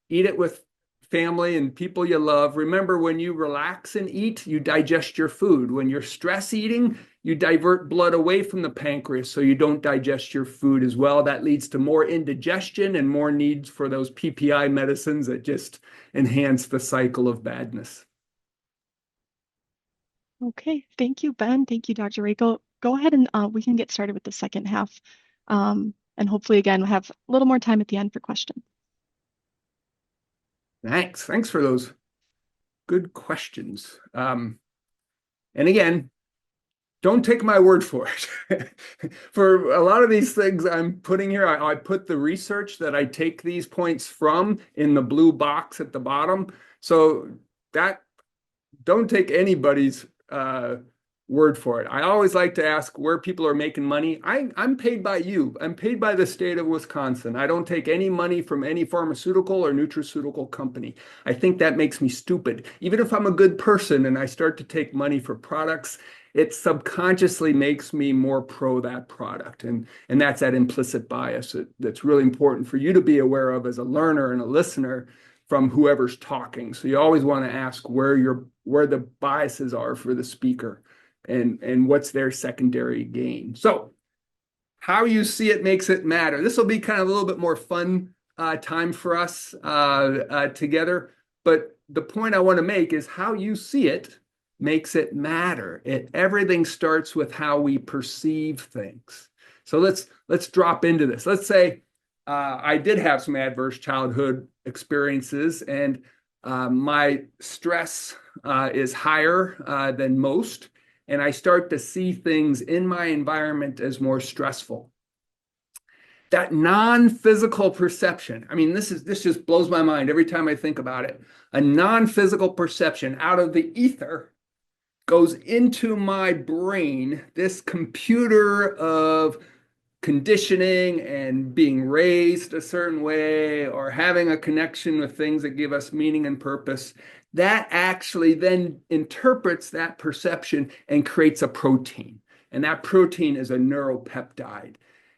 eat it with family and people you love. Remember, when you relax and eat, you digest your food. When you're stress eating, you divert blood away from the pancreas so you don't digest your food as well. That leads to more indigestion and more needs for those PPI medicines that just enhance the cycle of badness. Okay, thank you, Ben. Thank you, Dr. Rakel. Go ahead and we can get started with the second half. And hopefully, again, we'll have a little more time at the end for questions. Thanks for those good questions. And again, don't take my word for it. For a lot of these things I'm putting here, I put the research that I take these points from in the blue box at the bottom. So that don't take anybody's word for it. I always like to ask where people are making money. I'm paid by you. I'm paid by the state of Wisconsin. I don't take any money from any pharmaceutical or nutraceutical company. I think that makes me stupid. Even if I'm a good person and I start to take money for products, it subconsciously makes me more pro that product. And that's that implicit bias that's really important for you to be aware of as a learner and a listener from whoever's talking. So you always want to ask where the biases are for the speaker and what's their secondary gain. So how you see it makes it matter. This will be kind of a little bit more fun time for us together. But the point I want to make is how you see it makes it matter. Everything starts with how we perceive things. So let's drop into this. Let's say I did have some adverse childhood experiences, and my stress is higher than most, and I start to see things in my environment as more stressful. That non-physical perception, I mean, this just blows my mind every time I think about it. A non-physical perception out of the ether goes into my brain, this computer of conditioning and being raised a certain way or having a connection with things that give us meaning and purpose. That actually then interprets that perception and creates a protein. And that protein is a neuropeptide.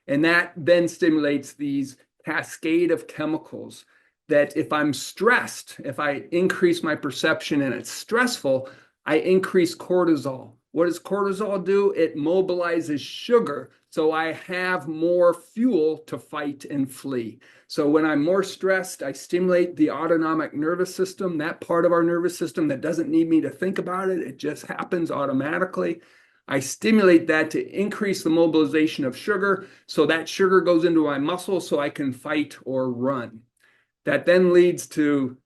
And that then stimulates these cascade of chemicals that if I'm stressed, if I increase my perception and it's stressful, I increase cortisol. What does cortisol do? It mobilizes sugar. So I have more fuel to fight and flee. So when I'm more stressed, I stimulate the autonomic nervous system, that part of our nervous system that doesn't need me to think about it. It just happens automatically. I stimulate that to increase the mobilization of sugar. So that sugar goes into my muscles so I can fight or run. That then leads to,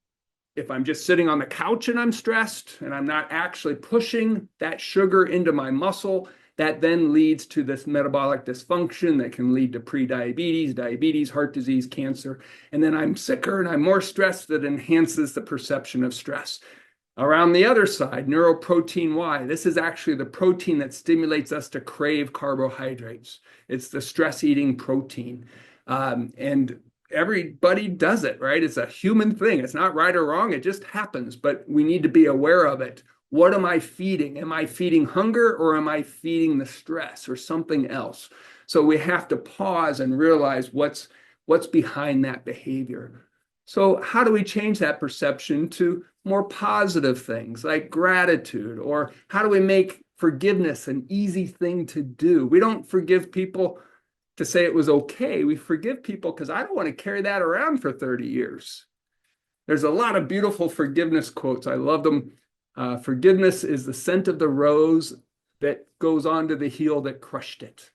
if I'm just sitting on the couch and I'm stressed and I'm not actually pushing that sugar into my muscle, that then leads to this metabolic dysfunction that can lead to prediabetes, diabetes, heart disease, cancer. And then I'm sicker and I'm more stressed. That enhances the perception of stress. Around the other side, neuroprotein Y, this is actually the protein that stimulates us to crave carbohydrates. It's the stress-eating protein. And everybody does it, right? It's a human thing. It's not right or wrong. It just happens, but we need to be aware of it. What am I feeding? Am I feeding hunger or am I feeding the stress or something else? So we have to pause and realize what's behind that behavior. So how do we change that perception to more positive things like gratitude? Or how do we make forgiveness an easy thing to do? We don't forgive people to say it was okay. We forgive people because I don't want to carry that around for 30 years. There's a lot of beautiful forgiveness quotes. I love them. Forgiveness is the scent of the rose that goes onto the heel that crushed it.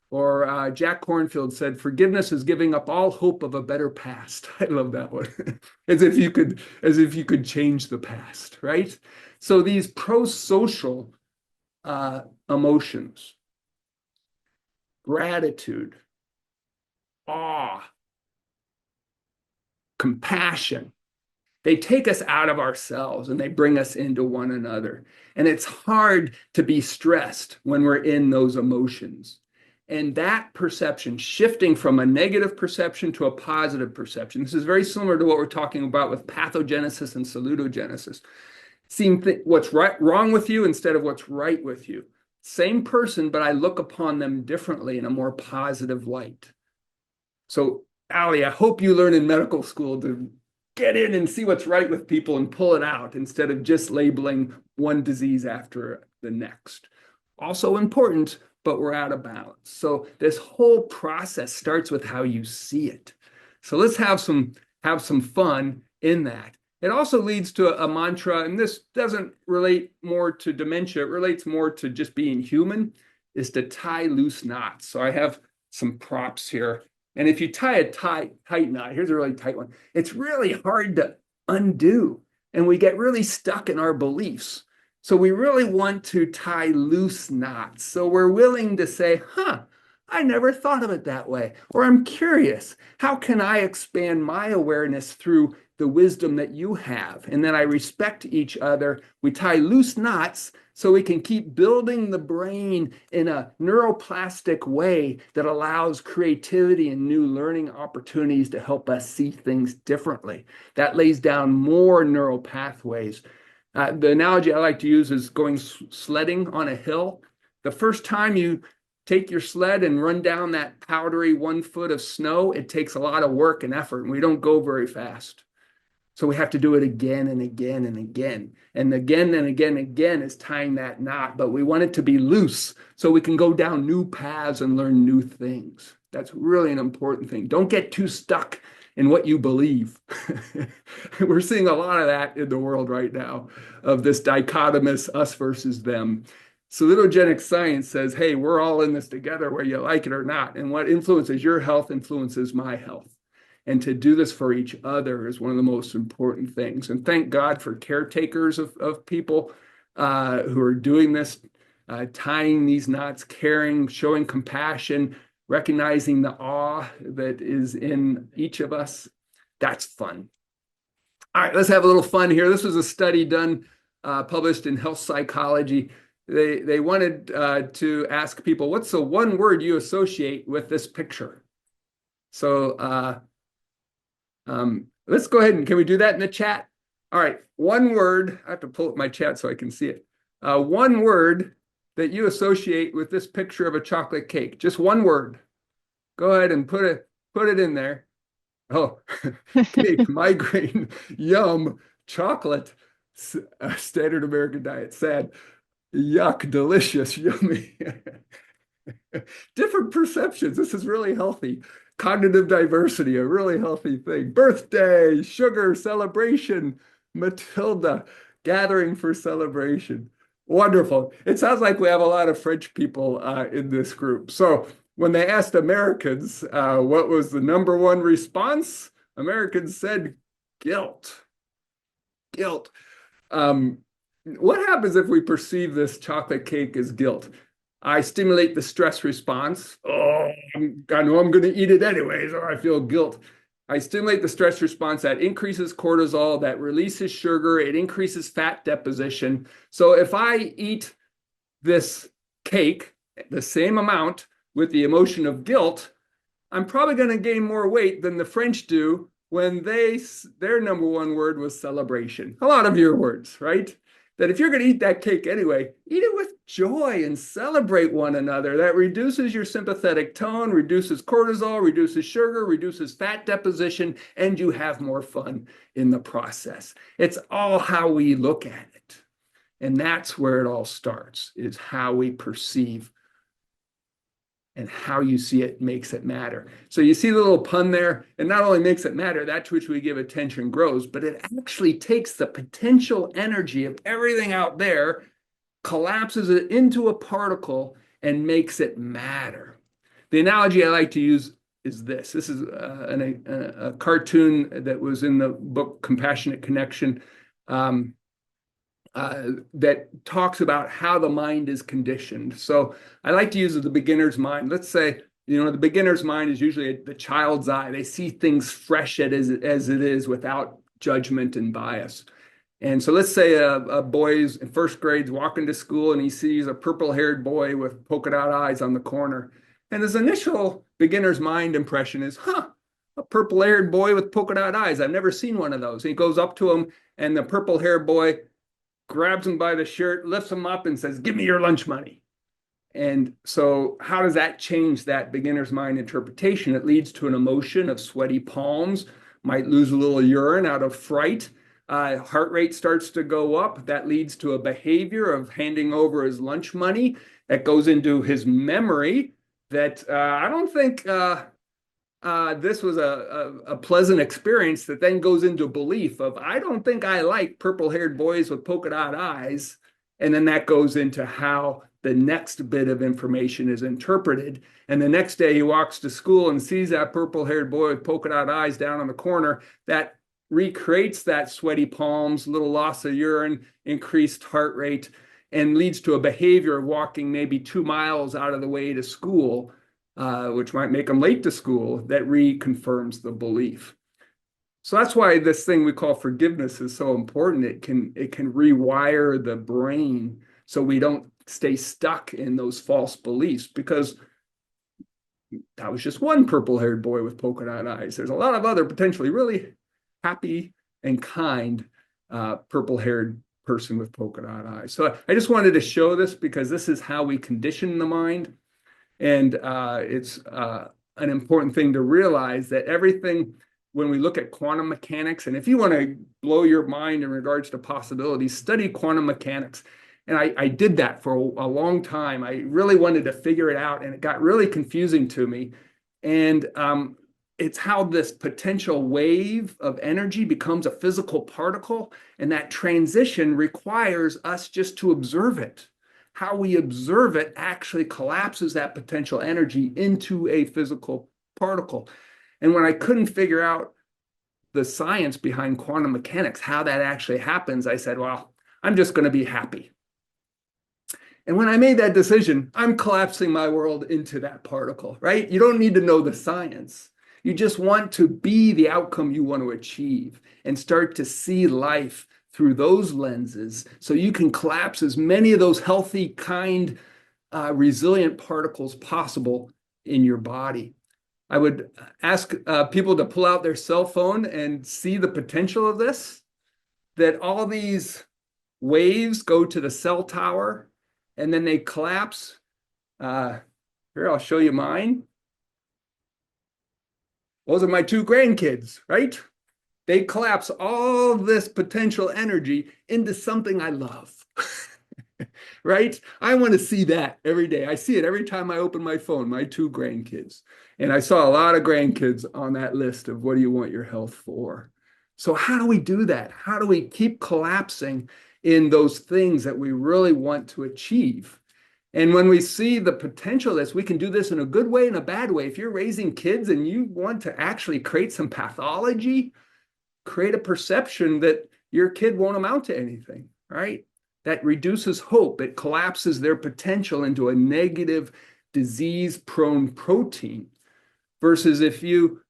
Or Jack Kornfield said, forgiveness is giving up all hope of a better past. I love that one. as if you could change the past, right? So these pro-social emotions, gratitude, awe, compassion, they take us out of ourselves and they bring us into one another. And it's hard to be stressed when we're in those emotions. And that perception, shifting from a negative perception to a positive perception, this is very similar to what we're talking about with pathogenesis and salutogenesis. Seeing what's wrong with you instead of what's right with you. Same person, but I look upon them differently in a more positive light. So, Allie, I hope you learn in medical school to get in and see what's right with people and pull it out instead of just labeling one disease after the next. Also important, but we're out of balance. So this whole process starts with how you see it. So let's have some fun in that. It also leads to a mantra, and this doesn't relate more to dementia, it relates more to just being human, is to tie loose knots. So I have some props here. And if you tie a tight knot, here's a really tight one, it's really hard to undo. And we get really stuck in our beliefs. So we really want to tie loose knots. So we're willing to say, I never thought of it that way. Or I'm curious, how can I expand my awareness through the wisdom that you have? And then I respect each other. We tie loose knots so we can keep building the brain in a neuroplastic way that allows creativity and new learning opportunities to help us see things differently. That lays down more neural pathways. The analogy I like to use is going sledding on a hill. The first time you take your sled and run down that powdery 1 foot of snow, it takes a lot of work and effort, and we don't go very fast. So we have to do it again and again and again. And again and again and again is tying that knot, but we want it to be loose so we can go down new paths and learn new things. That's really an important thing. Don't get too stuck in what you believe. We're seeing a lot of that in the world right now, of this dichotomous us versus them. Salutogenic science says, hey, we're all in this together, whether you like it or not. And what influences your health influences my health. And to do this for each other is one of the most important things. And thank God for caretakers of people who are doing this, tying these knots, caring, showing compassion, recognizing the awe that is in each of us. That's fun. All right, let's have a little fun here. This was a study done, published in Health Psychology. They wanted to ask people, what's the one word you associate with this picture? So let's go ahead and can we do that in the chat? All right, one word. I have to pull up my chat so I can see it. One word that you associate with this picture of a chocolate cake. Just one word. Go ahead and put it in there. Oh, cake, migraine, yum, chocolate, standard American diet, sad, yuck, delicious, yummy. Different perceptions. This is really healthy. Cognitive diversity, a really healthy thing. Birthday, sugar, celebration, Matilda, gathering for celebration. Wonderful. It sounds like we have a lot of French people in this group. So when they asked Americans what was the number one response, Americans said guilt. Guilt. What happens if we perceive this chocolate cake as guilt? I stimulate the stress response. Oh, I know I'm going to eat it anyways, or I feel guilt. I stimulate the stress response that increases cortisol, that releases sugar, it increases fat deposition. So if I eat this cake, the same amount, with the emotion of guilt, I'm probably going to gain more weight than the French do when their number one word was celebration. A lot of your words, right? That if you're going to eat that cake anyway, eat it with joy and celebrate one another. That reduces your sympathetic tone, reduces cortisol, reduces sugar, reduces fat deposition, and you have more fun in the process. It's all how we look at it. And that's where it all starts, is how we perceive and how you see it makes it matter. So you see the little pun there? It not only makes it matter, that to which we give attention grows, but it actually takes the potential energy of everything out there, collapses it into a particle, and makes it matter. The analogy I like to use is this. This is a cartoon that was in the book Compassionate Connection, that talks about how the mind is conditioned. So I like to use the beginner's mind. Let's say, the beginner's mind is usually the child's eye. They see things fresh as it is without judgment and bias. And so let's say a boy's in first grade walking to school and he sees a purple-haired boy with polka dot eyes on the corner. And his initial beginner's mind impression is, a purple-haired boy with polka dot eyes. I've never seen one of those. And he goes up to him and the purple-haired boy grabs him by the shirt, lifts him up and says, give me your lunch money. And so how does that change that beginner's mind interpretation? It leads to an emotion of sweaty palms, might lose a little urine out of fright. Heart rate starts to go up. That leads to a behavior of handing over his lunch money. That goes into his memory that I don't think this was a pleasant experience, that then goes into belief of, I don't think I like purple-haired boys with polka dot eyes. And then that goes into how the next bit of information is interpreted. And the next day he walks to school and sees that purple-haired boy with polka dot eyes down on the corner. That recreates that sweaty palms, little loss of urine, increased heart rate, and leads to a behavior of walking maybe 2 miles out of the way to school, which might make them late to school, that reconfirms the belief. So that's why this thing we call forgiveness is so important. It can rewire the brain so we don't stay stuck in those false beliefs, because that was just one purple-haired boy with polka dot eyes. There's a lot of other potentially really happy and kind purple-haired person with polka dot eyes. So I just wanted to show this because this is how we condition the mind. And it's an important thing to realize that everything, when we look at quantum mechanics, and if you want to blow your mind in regards to possibilities, study quantum mechanics. And I did that for a long time. I really wanted to figure it out, and it got really confusing to me. And it's how this potential wave of energy becomes a physical particle, and that transition requires us just to observe it. How we observe it actually collapses that potential energy into a physical particle. And when I couldn't figure out the science behind quantum mechanics, how that actually happens, I said, well, I'm just going to be happy. And when I made that decision, I'm collapsing my world into that particle, right? You don't need to know the science. You just want to be the outcome you want to achieve and start to see life through those lenses so you can collapse as many of those healthy, kind, resilient particles possible in your body. I would ask people to pull out their cell phone and see the potential of this, that all these waves go to the cell tower and then they collapse. Here, I'll show you mine. Those are my two grandkids, right? They collapse all this potential energy into something I love. Right? I want to see that every day. I see it every time I open my phone, my two grandkids. And I saw a lot of grandkids on that list of what do you want your health for? So how do we do that? How do we keep collapsing in those things that we really want to achieve? And when we see the potential of this, we can do this in a good way and a bad way. If you're raising kids and you want to actually create some pathology, create a perception that your kid won't amount to anything, right? That reduces hope. It collapses their potential into a negative, disease-prone protein. Versus if you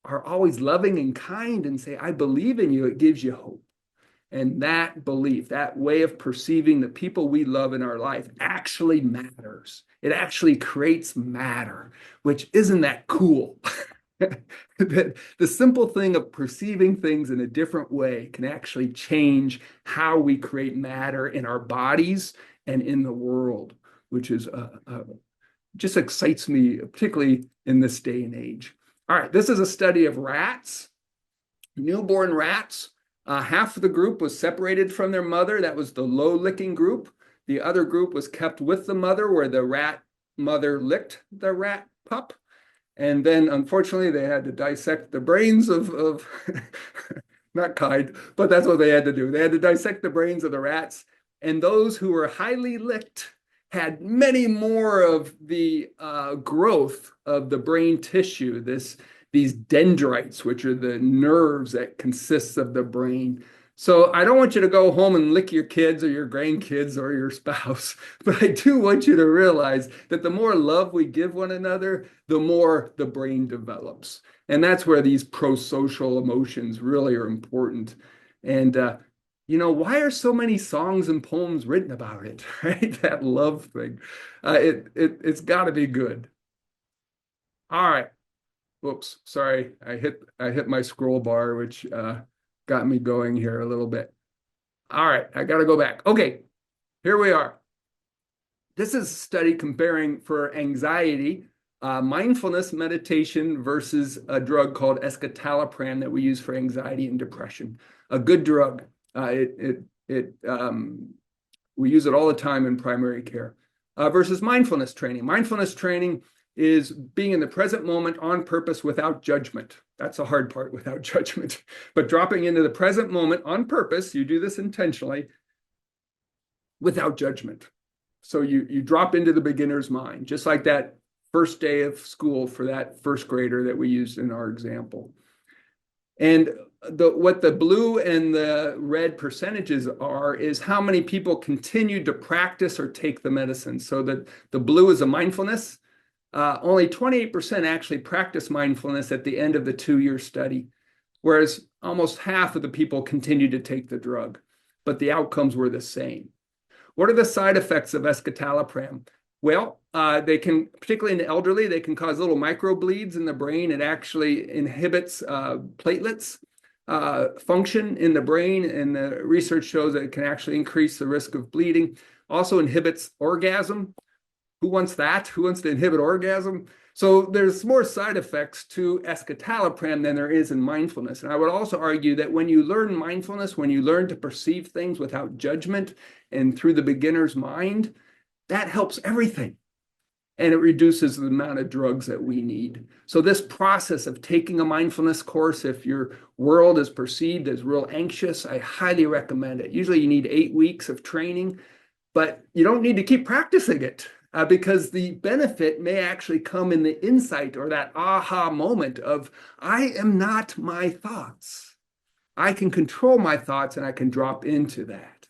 are always loving and kind and say, I believe in you, it gives you hope. And that belief, that way of perceiving the people we love in our life actually matters. It actually creates matter, which isn't that cool? The simple thing of perceiving things in a different way can actually change how we create matter in our bodies and in the world, which is just excites me, particularly in this day and age. All right, this is a study of rats, newborn rats. Half of the group was separated from their mother. That was the low licking group. The other group was kept with the mother, where the rat mother licked the rat pup. And then, unfortunately, they had to dissect the brains of not kind, but that's what they had to do. They had to dissect the brains of the rats. And those who were highly licked had many more of the growth of the brain tissue, these dendrites, which are the nerves that consists of the brain. So I don't want you to go home and lick your kids or your grandkids or your spouse, but I do want you to realize that the more love we give one another, the more the brain develops. And that's where these pro-social emotions really are important. And, why are so many songs and poems written about it, right? That love thing. It's got to be good. All right. Whoops, sorry. I hit my scroll bar, which got me going here a little bit. All right, I got to go back. Okay, here we are. This is a study comparing for anxiety, mindfulness meditation versus a drug called escitalopram that we use for anxiety and depression. A good drug. We use it all the time in primary care. Versus mindfulness training. Mindfulness training is being in the present moment on purpose without judgment. That's the hard part, without judgment. But dropping into the present moment on purpose, you do this intentionally, without judgment. So you drop into the beginner's mind, just like that first day of school for that first grader that we used in our example. And what the blue and the red percentages are is how many people continue to practice or take the medicine. So that the blue is a mindfulness. Only 28% actually practice mindfulness at the end of the 2-year study, whereas almost half of the people continued to take the drug, but the outcomes were the same. What are the side effects of escitalopram? Well, they can, particularly in the elderly, they can cause little microbleeds in the brain. It actually inhibits platelets function in the brain, and the research shows that it can actually increase the risk of bleeding. Also inhibits orgasm. Who wants that? Who wants to inhibit orgasm? So there's more side effects to escitalopram than there is in mindfulness. And I would also argue that when you learn mindfulness, when you learn to perceive things without judgment and through the beginner's mind, that helps everything. And it reduces the amount of drugs that we need. So this process of taking a mindfulness course, if your world is perceived as real anxious, I highly recommend it. Usually you need 8 weeks of training, but you don't need to keep practicing it. because the benefit may actually come in the insight or that aha moment of, I am not my thoughts. I can control my thoughts and I can drop into that.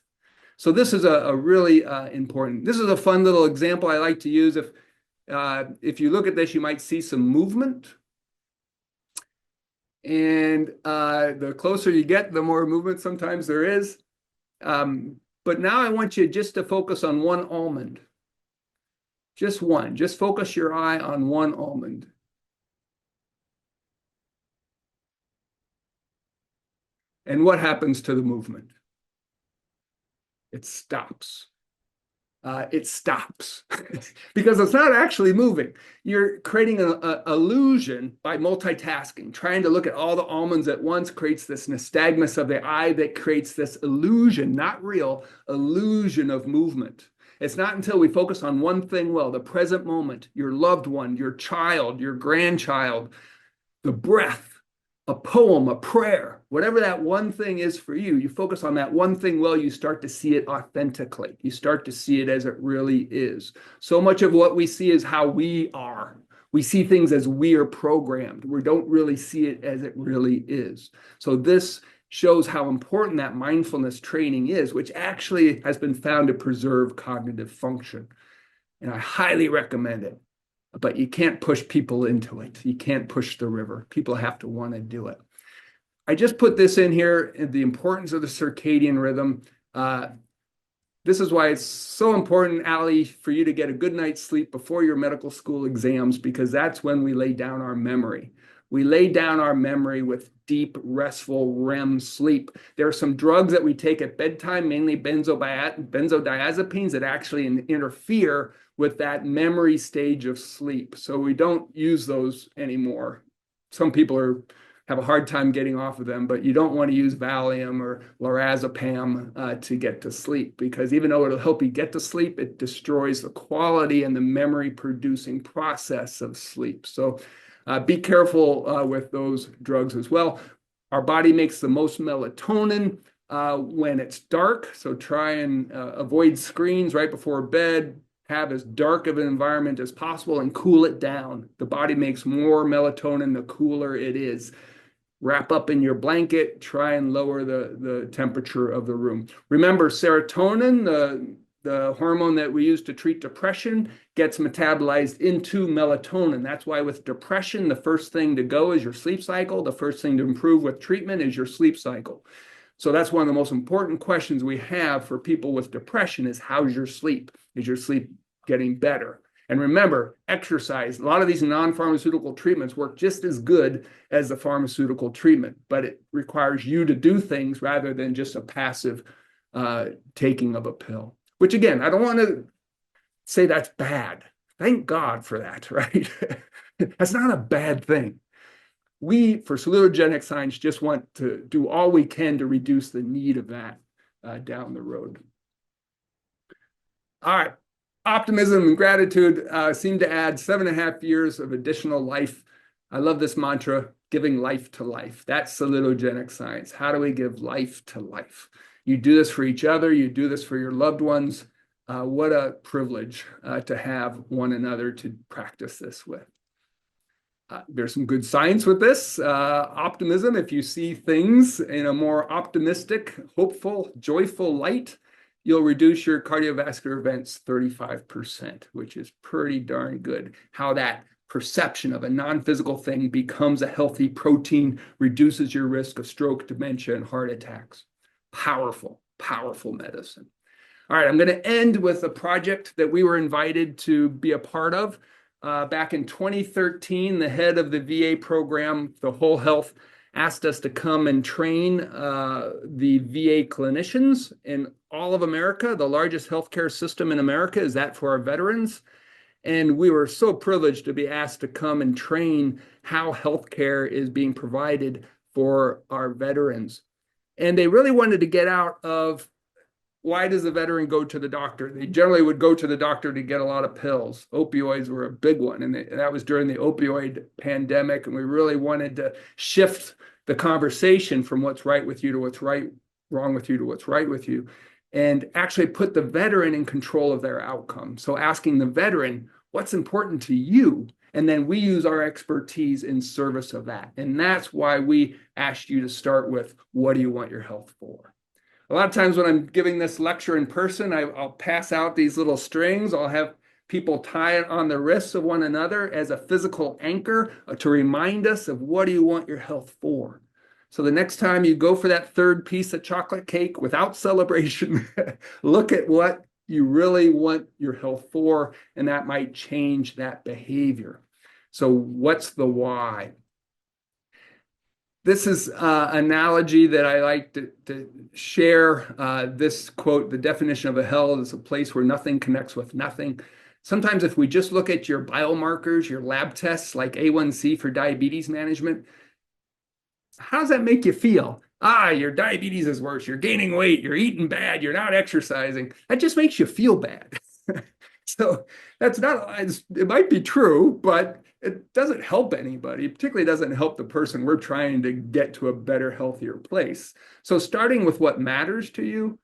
So this is a really important, this is a fun little example I like to use. If you look at this, you might see some movement. And the closer you get, the more movement sometimes there is. But now I want you just to focus on one almond. Just one. Just focus your eye on one almond. And what happens to the movement? It stops. It stops because it's not actually moving. You're creating an illusion by multitasking. Trying to look at all the almonds at once creates this nystagmus of the eye that creates this illusion, not real, illusion of movement. It's not until we focus on one thing well, the present moment, your loved one, your child, your grandchild, the breath, a poem, a prayer, whatever that one thing is for you, you focus on that one thing well, you start to see it authentically. You start to see it as it really is. So much of what we see is how we are. We see things as we are programmed. We don't really see it as it really is. So this shows how important that mindfulness training is, which actually has been found to preserve cognitive function. And I highly recommend it. But you can't push people into it. You can't push the river. People have to want to do it. I just put this in here, the importance of the circadian rhythm. This is why it's so important, Allie, for you to get a good night's sleep before your medical school exams, because that's when we lay down our memory. We lay down our memory with deep, restful REM sleep. There are some drugs that we take at bedtime, mainly benzodiazepines, that actually interfere with that memory stage of sleep. So we don't use those anymore. Some people have a hard time getting off of them, but you don't want to use Valium or lorazepam to get to sleep, because even though it'll help you get to sleep, it destroys the quality and the memory producing process of sleep. So be careful with those drugs as well. Our body makes the most melatonin when it's dark. So try and avoid screens right before bed. Have as dark of an environment as possible and cool it down. The body makes more melatonin the cooler it is. Wrap up in your blanket, try and lower the temperature of the room. Remember, serotonin, the hormone that we use to treat depression, gets metabolized into melatonin. That's why with depression, the first thing to go is your sleep cycle. The first thing to improve with treatment is your sleep cycle. So that's one of the most important questions we have for people with depression is, how's your sleep? Is your sleep getting better? And remember, exercise. A lot of these non-pharmaceutical treatments work just as good as the pharmaceutical treatment, but it requires you to do things rather than just a passive taking of a pill. Which again, I don't want to say that's bad. Thank God for that, right? That's not a bad thing. We, for salutogenic science, just want to do all we can to reduce the need of that down the road. All right. Optimism and gratitude seem to add 7.5 years of additional life. I love this mantra, giving life to life. That's salutogenic science. How do we give life to life? You do this for each other. You do this for your loved ones. What a privilege to have one another to practice this with. There's some good science with this. Optimism, if you see things in a more optimistic, hopeful, joyful light, you'll reduce your cardiovascular events 35%, which is pretty darn good. How that perception of a non-physical thing becomes a healthy protein, reduces your risk of stroke, dementia, and heart attacks. Powerful, powerful medicine. All right, I'm going to end with a project that we were invited to be a part of. Back in 2013, the head of the VA program, the Whole Health, asked us to come and train the VA clinicians in all of America. The largest healthcare system in America is that for our veterans. And we were so privileged to be asked to come and train how healthcare is being provided for our veterans. And they really wanted to get out of, why does a veteran go to the doctor? They generally would go to the doctor to get a lot of pills. Opioids were a big one, and that was during the opioid pandemic, and we really wanted to shift the conversation from what's right with you to what's wrong with you to what's right with you. and actually put the veteran in control of their outcome. So asking the veteran, what's important to you? And then we use our expertise in service of that. And that's why we asked you to start with, what do you want your health for? A lot of times when I'm giving this lecture in person, I'll pass out these little strings. I'll have people tie it on the wrists of one another as a physical anchor to remind us of what do you want your health for. So the next time you go for that third piece of chocolate cake without celebration, look at what you really want your health for, and that might change that behavior. So what's the why? This is an analogy that I like to share. This quote, the definition of a hell is a place where nothing connects with nothing. Sometimes if we just look at your biomarkers, your lab tests like A1C for diabetes management, how does that make you feel? Your diabetes is worse. You're gaining weight. You're eating bad. You're not exercising. That just makes you feel bad. So that's not, it might be true, but it doesn't help anybody. It particularly doesn't help the person we're trying to get to a better, healthier place. So starting with what matters to you,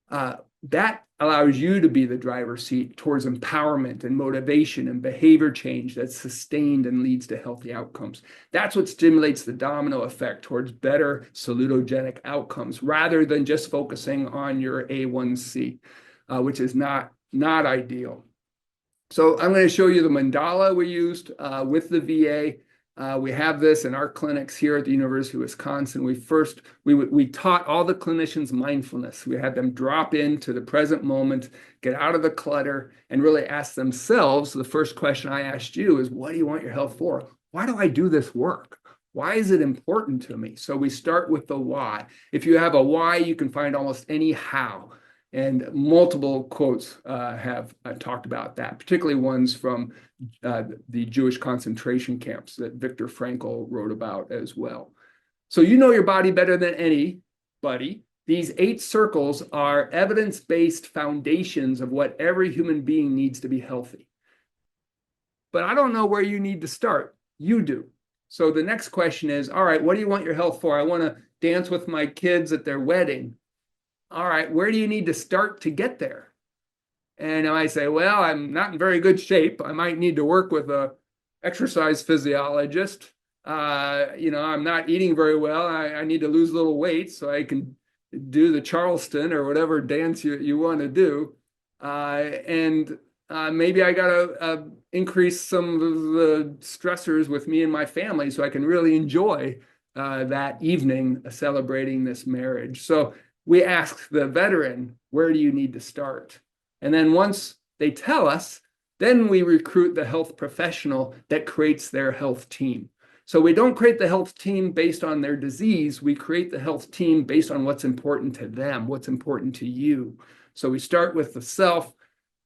that allows you to be the driver's seat towards empowerment and motivation and behavior change that's sustained and leads to healthy outcomes. That's what stimulates the domino effect towards better salutogenic outcomes, rather than just focusing on your A1C, which is not ideal. So I'm going to show you the mandala we used with the VA. We have this in our clinics here at the University of Wisconsin. We taught all the clinicians mindfulness. We had them drop into the present moment, get out of the clutter, and really ask themselves. The first question I asked you is, what do you want your health for? Why do I do this work? Why is it important to me? So we start with the why. If you have a why, you can find almost any how. And multiple quotes have talked about that, particularly ones from the Jewish concentration camps that Viktor Frankl wrote about as well. So you know your body better than anybody. These 8 circles are evidence-based foundations of what every human being needs to be healthy. But I don't know where you need to start. You do. So the next question is, all right, what do you want your health for? I want to dance with my kids at their wedding. All right, where do you need to start to get there? And I say, well, I'm not in very good shape. I might need to work with a exercise physiologist. I'm not eating very well. I need to lose a little weight so I can do the Charleston or whatever dance you want to do. Maybe I got to increase some of the stressors with me and my family so I can really enjoy that evening celebrating this marriage. So we ask the veteran, where do you need to start? And then once they tell us, then we recruit the health professional that creates their health team. So we don't create the health team based on their disease. We create the health team based on what's important to them, what's important to you. So we start with the self.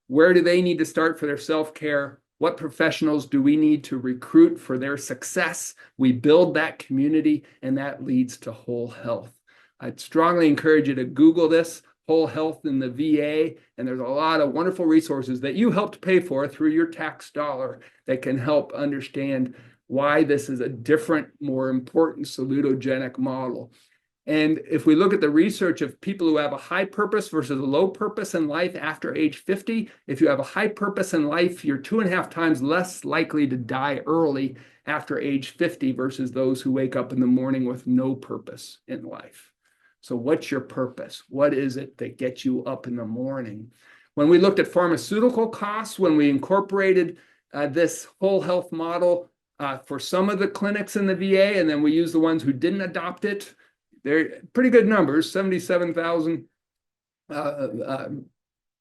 Where do they need to start for their self-care? What professionals do we need to recruit for their success? We build that community, and that leads to whole health. I'd strongly encourage you to Google this, whole health in the VA, and there's a lot of wonderful resources that you helped pay for through your tax dollar that can help understand why this is a different, more important salutogenic model. And if we look at the research of people who have a high purpose versus a low purpose in life after age 50, if you have a high purpose in life, you're 2.5 times less likely to die early after age 50 versus those who wake up in the morning with no purpose in life. So what's your purpose? What is it that gets you up in the morning? When we looked at pharmaceutical costs, when we incorporated this whole health model for some of the clinics in the VA, and then we used the ones who didn't adopt it, they're pretty good numbers, 77,000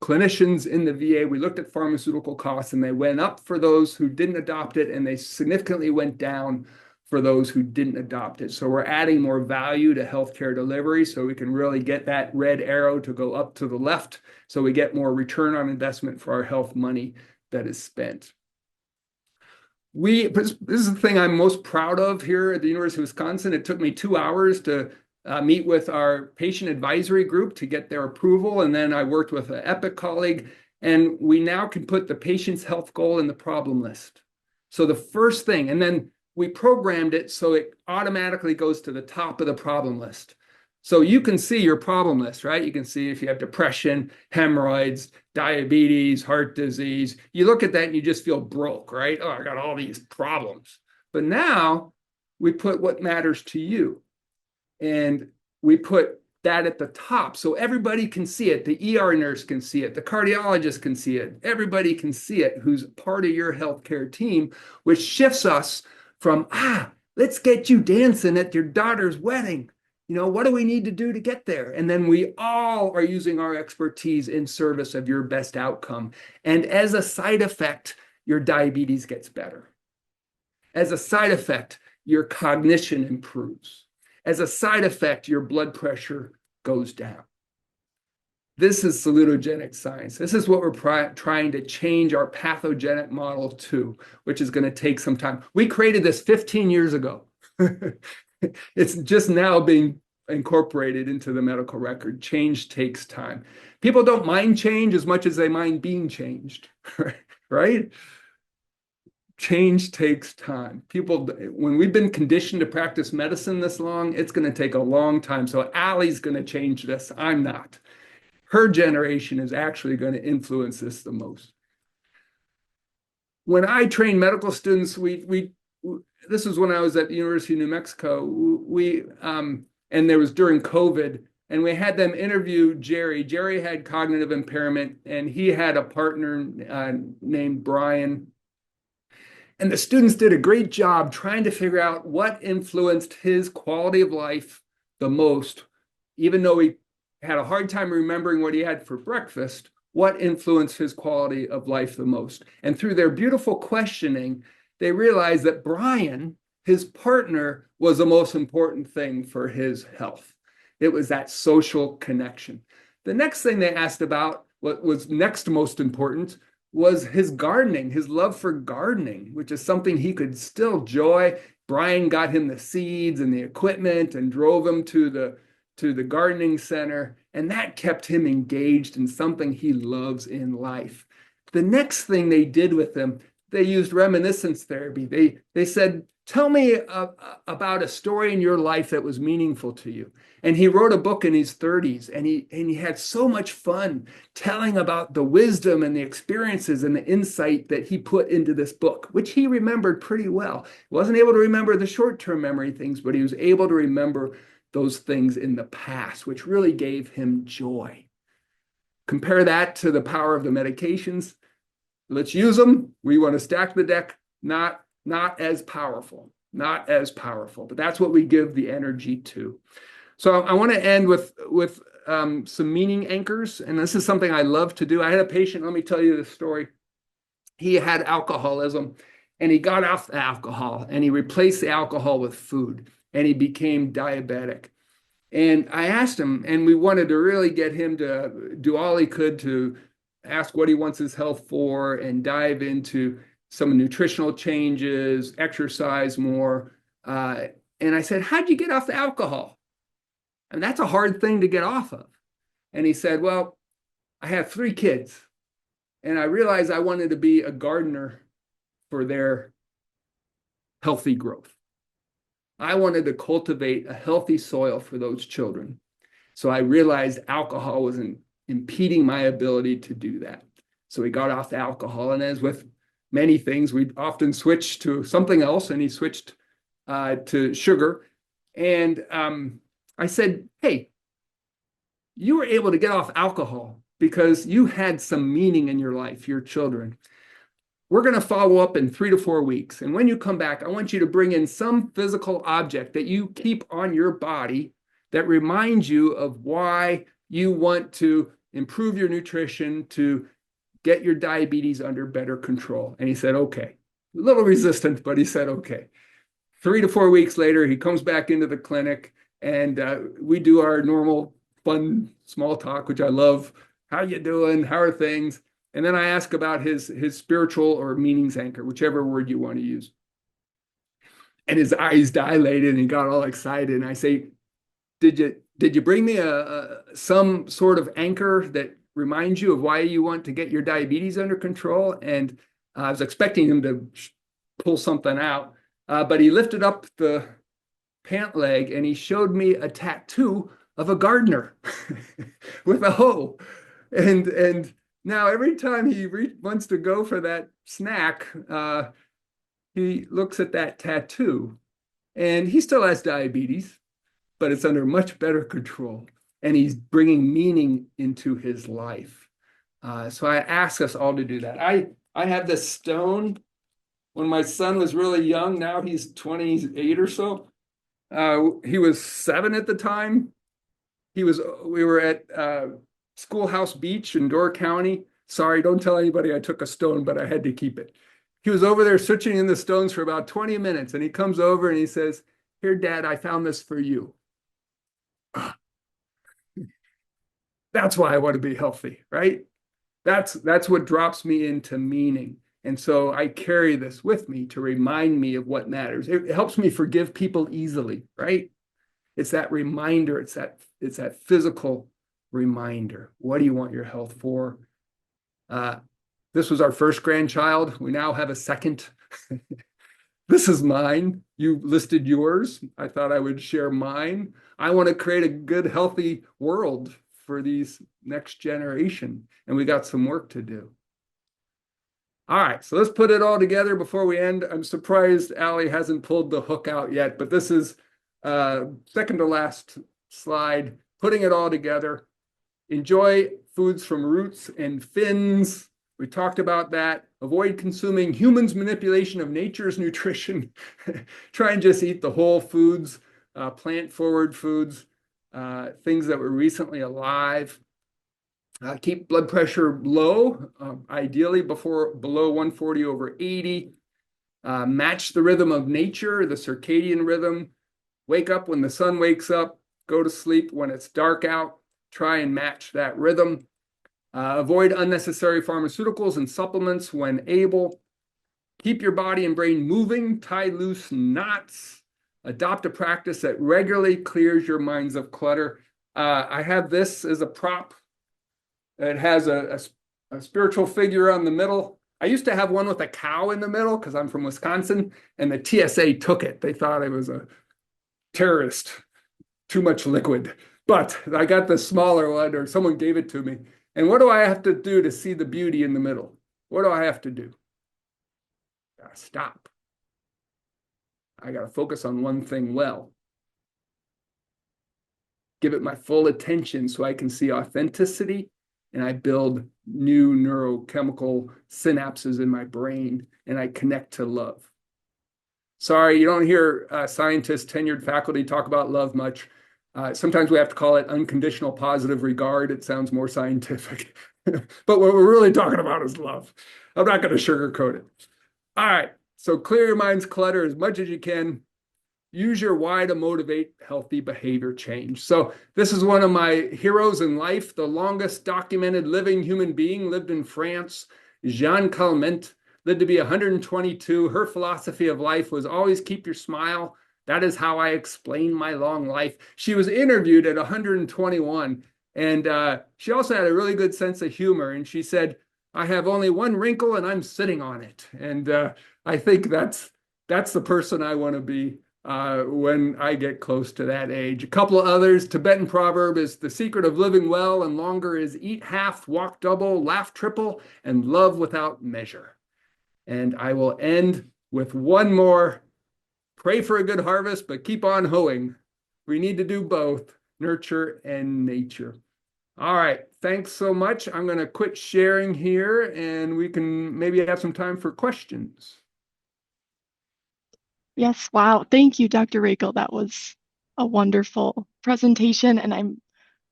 clinicians in the VA. We looked at pharmaceutical costs, and they went up for those who didn't adopt it, and they significantly went down for those who didn't adopt it. So we're adding more value to healthcare delivery so we can really get that red arrow to go up to the left so we get more return on investment for our health money that is spent. This is the thing I'm most proud of here at the University of Wisconsin. It took me 2 hours to meet with our patient advisory group to get their approval. And then I worked with an EPIC colleague, and we now can put the patient's health goal in the problem list. So the first thing, and then we programmed it so it automatically goes to the top of the problem list. So you can see your problem list, right? You can see if you have depression, hemorrhoids, diabetes, heart disease. You look at that and you just feel broke, right? Oh, I got all these problems. But now we put what matters to you. And we put that at the top so everybody can see it. The ER nurse can see it. The cardiologist can see it. Everybody can see it who's part of your healthcare team, which shifts us from, let's get you dancing at your daughter's wedding. What do we need to do to get there? And then we all are using our expertise in service of your best outcome. And as a side effect, your diabetes gets better. As a side effect, your cognition improves. As a side effect, your blood pressure goes down. This is salutogenic science. This is what we're trying to change our pathogenic model to, which is going to take some time. We created this 15 years ago. It's just now being incorporated into the medical record. Change takes time. People don't mind change as much as they mind being changed, right? Change takes time. People, when we've been conditioned to practice medicine this long, it's going to take a long time. So Allie's going to change this. I'm not. Her generation is actually going to influence this the most. When I train medical students, this was when I was at the University of New Mexico. And there was during COVID, and we had them interview Jerry. Jerry had cognitive impairment, and he had a partner named Brian. And the students did a great job trying to figure out what influenced his quality of life the most, even though he had a hard time remembering what he had for breakfast, what influenced his quality of life the most. And through their beautiful questioning, they realized that Brian, his partner, was the most important thing for his health. It was that social connection. The next thing they asked about, what was next most important, was his gardening, his love for gardening, which is something he could still enjoy. Brian got him the seeds and the equipment and drove him to the gardening center, and that kept him engaged in something he loves in life. The next thing they did with him, they used reminiscence therapy. They said, tell me about a story in your life that was meaningful to you. And he wrote a book in his 30s, and he had so much fun telling about the wisdom and the experiences and the insight that he put into this book, which he remembered pretty well. He wasn't able to remember the short-term memory things, but he was able to remember those things in the past, which really gave him joy. Compare that to the power of the medications. Let's use them. We want to stack the deck, not as powerful, but that's what we give the energy to. So I want to end with some meaning anchors, and this is something I love to do. I had a patient, let me tell you this story. He had alcoholism, and he got off the alcohol, and he replaced the alcohol with food, and he became diabetic. And I asked him, and we wanted to really get him to do all he could to ask what he wants his health for and dive into some nutritional changes, exercise more. And I said, how'd you get off the alcohol? And that's a hard thing to get off of. And he said, well, I have 3 kids, and I realized I wanted to be a gardener for their healthy growth. I wanted to cultivate a healthy soil for those children. So I realized alcohol wasn't impeding my ability to do that. So he got off the alcohol, and as with many things, we often switch to something else, and he switched to sugar. And I said, hey, you were able to get off alcohol because you had some meaning in your life, your children. We're going to follow up in 3 to 4 weeks. And when you come back, I want you to bring in some physical object that you keep on your body that reminds you of why you want to improve your nutrition to get your diabetes under better control. And he said, okay. A little resistant, but he said, okay. 3 to 4 weeks later, he comes back into the clinic, and we do our normal fun small talk, which I love. How you doing? How are things? And then I ask about his spiritual or meanings anchor, whichever word you want to use. And his eyes dilated, and he got all excited. And I say, did you bring me some sort of anchor that reminds you of why you want to get your diabetes under control? And I was expecting him to pull something out, but he lifted up the pant leg and he showed me a tattoo of a gardener with a hoe. And now every time he wants to go for that snack, he looks at that tattoo, and he still has diabetes, but it's under much better control. And he's bringing meaning into his life. So I ask us all to do that. I have this stone when my son was really young. Now he's 28 or so. He was 7 at the time. We were at Schoolhouse Beach in Door County. Sorry, don't tell anybody I took a stone, but I had to keep it. He was over there searching in the stones for about 20 minutes, and he comes over and he says, "Here, Dad, I found this for you." That's why I want to be healthy, right? That's what drops me into meaning. And so I carry this with me to remind me of what matters. It helps me forgive people easily, right? It's that reminder, it's that physical reminder. What do you want your health for? This was our first grandchild. We now have a second. This is mine. You listed yours. I thought I would share mine. I want to create a good, healthy world for these next generation, and we got some work to do. All right, so let's put it all together before we end. I'm surprised Allie hasn't pulled the hook out yet, but this is second to last slide, putting it all together. Enjoy foods from roots and fins. We talked about that. Avoid consuming humans' manipulation of nature's nutrition. Try and just eat the whole foods, plant-forward foods, things that were recently alive. Keep blood pressure low, ideally below 140/80. Match the rhythm of nature, the circadian rhythm. Wake up when the sun wakes up. Go to sleep when it's dark out. Try and match that rhythm. Avoid unnecessary pharmaceuticals and supplements when able. Keep your body and brain moving. Tie loose knots. Adopt a practice that regularly clears your minds of clutter. I have this as a prop. It has a spiritual figure on the middle. I used to have one with a cow in the middle because I'm from Wisconsin, and the TSA took it. They thought I was a terrorist, too much liquid. But I got the smaller one, or someone gave it to me. And what do I have to do to see the beauty in the middle? What do I have to do? Gotta stop. I gotta focus on one thing well. Give it my full attention so I can see authenticity, and I build new neurochemical synapses in my brain, and I connect to love. Sorry, you don't hear scientists, tenured faculty talk about love much. Sometimes we have to call it unconditional positive regard. It sounds more scientific. But what we're really talking about is love. I'm not going to sugarcoat it. All right, so clear your mind's clutter as much as you can. Use your why to motivate healthy behavior change. So this is one of my heroes in life. The longest documented living human being lived in France. Jeanne Calment lived to be 122. Her philosophy of life was always keep your smile. That is how I explain my long life. She was interviewed at 121, and she also had a really good sense of humor. And she said, "I have only one wrinkle and I'm sitting on it." And I think that's the person I want to be when I get close to that age. A couple of others. Tibetan proverb is the secret of living well and longer is eat half, walk double, laugh triple, and love without measure. And I will end with one more. Pray for a good harvest, but keep on hoeing. We need to do both, nurture and nature. All right, thanks so much. I'm going to quit sharing here, and we can maybe have some time for questions. Yes, wow. Thank you, Dr. Rakel. That was a wonderful presentation, and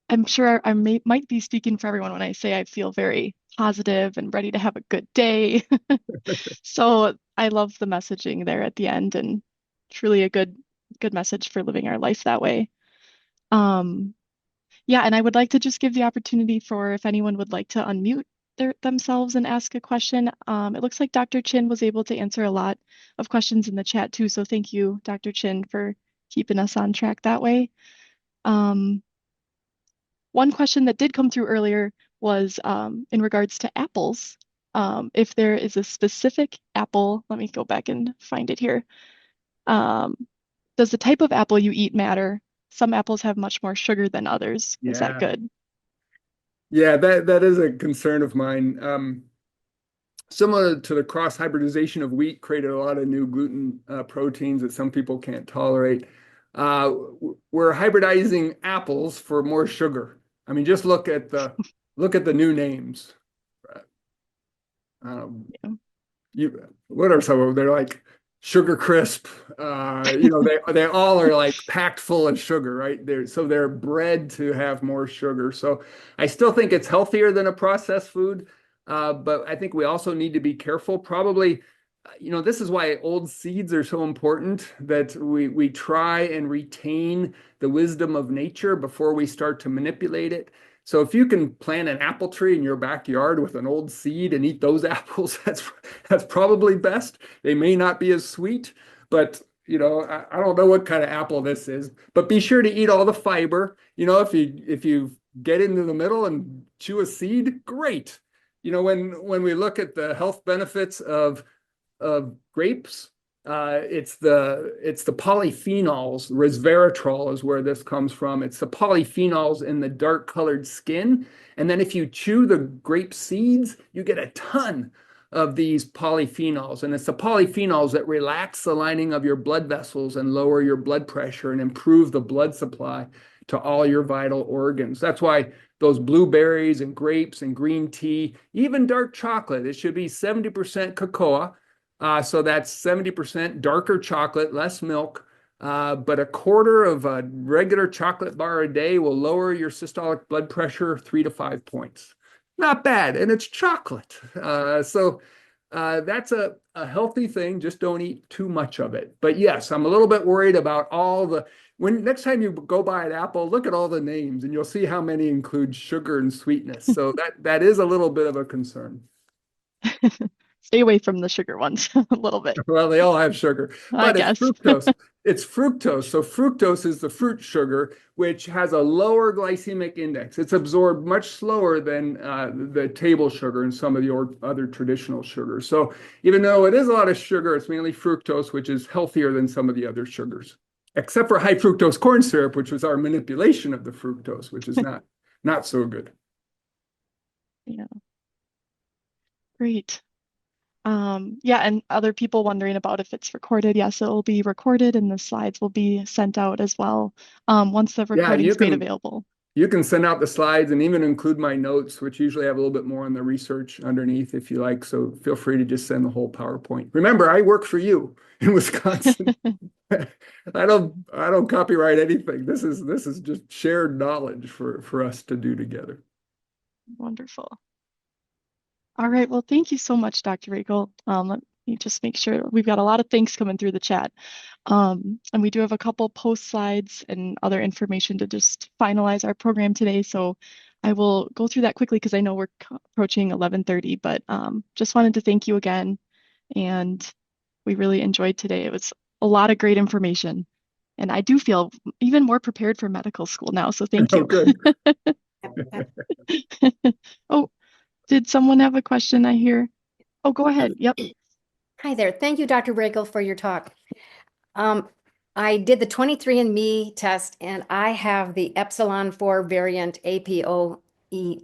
I'm sure I might be speaking for everyone when I say I feel very positive and ready to have a good day. So I love the messaging there at the end, and truly a good message for living our life that way. Yeah, and I would like to just give the opportunity for if anyone would like to unmute themselves and ask a question. It looks like Dr. Chin was able to answer a lot of questions in the chat too, so thank you, Dr. Chin, for keeping us on track that way. One question that did come through earlier was in regards to apples. If there is a specific apple, let me go back and find it here. Does the type of apple you eat matter some apples have much more sugar than others. Is that Yeah. good? Yeah, that is a concern of mine. Similar to the cross hybridization of wheat created a lot of new gluten proteins that some people can't tolerate. We're hybridizing apples for more sugar. I mean, just look at the new names. Yeah. What are some of them? They're like sugar crisp. They all are like packed full of sugar, right? They're bred to have more sugar. So I still think it's healthier than a processed food, but I think we also need to be careful. Probably, this is why old seeds are so important, that we try and retain the wisdom of nature before we start to manipulate it. So if you can plant an apple tree in your backyard with an old seed and eat those apples, that's probably best. They may not be as sweet, but I don't know what kind of apple this is. But be sure to eat all the fiber. If you get into the middle and chew a seed, great. When we look at the health benefits of grapes, it's the polyphenols. Resveratrol is where this comes from. It's the polyphenols in the dark colored skin. And then if you chew the grape seeds, you get a ton of these polyphenols. And it's the polyphenols that relax the lining of your blood vessels and lower your blood pressure and improve the blood supply to all your vital organs. That's why those blueberries and grapes and green tea, even dark chocolate, it should be 70% cocoa. So that's 70% darker chocolate, less milk. But a quarter of a regular chocolate bar a day will lower your systolic blood pressure 3 to 5 points. Not bad. And it's chocolate. So that's a healthy thing. Just don't eat too much of it. But yes, I'm a little bit worried about when next time you go buy an apple, look at all the names and you'll see how many include sugar and sweetness. So that is a little bit of a concern. Stay away from the sugar ones a little bit, Well, they all have sugar, I but it's guess. fructose. It's fructose. So fructose is the fruit sugar, which has a lower glycemic index. It's absorbed much slower than the table sugar and some of the other traditional sugars. So even though it is a lot of sugar, it's mainly fructose, which is healthier than some of the other sugars, except for high fructose corn syrup, which was our manipulation of the fructose, which is not so good. Yeah, great. Yeah, and other people wondering about if it's recorded. Yes, it will be recorded and the slides will be sent out as well once the Yeah, recording's made available. You can send out the slides and even include my notes, which usually have a little bit more on the research underneath if you like. So feel free to just send the whole PowerPoint. Remember, I work for you in Wisconsin. I don't copyright anything. This is just shared knowledge for us to do together. Wonderful. All right, well, thank you so much, Dr. Rakel. Let me just make sure we've got a lot of things coming through the chat. And we do have a couple post slides and other information to just finalize our program today. So I will go through that quickly because I know we're approaching 11:30, but just wanted to thank you again. And we really enjoyed today. It was a lot of great information. And I do feel even more prepared for medical school now. So thank you. Oh, good. Oh, did someone have a question I hear? Oh, go ahead. Yep. Hi there. Thank you, Dr. Rakel, for your talk. I did the 23andMe test, and I have the epsilon 4 variant APOE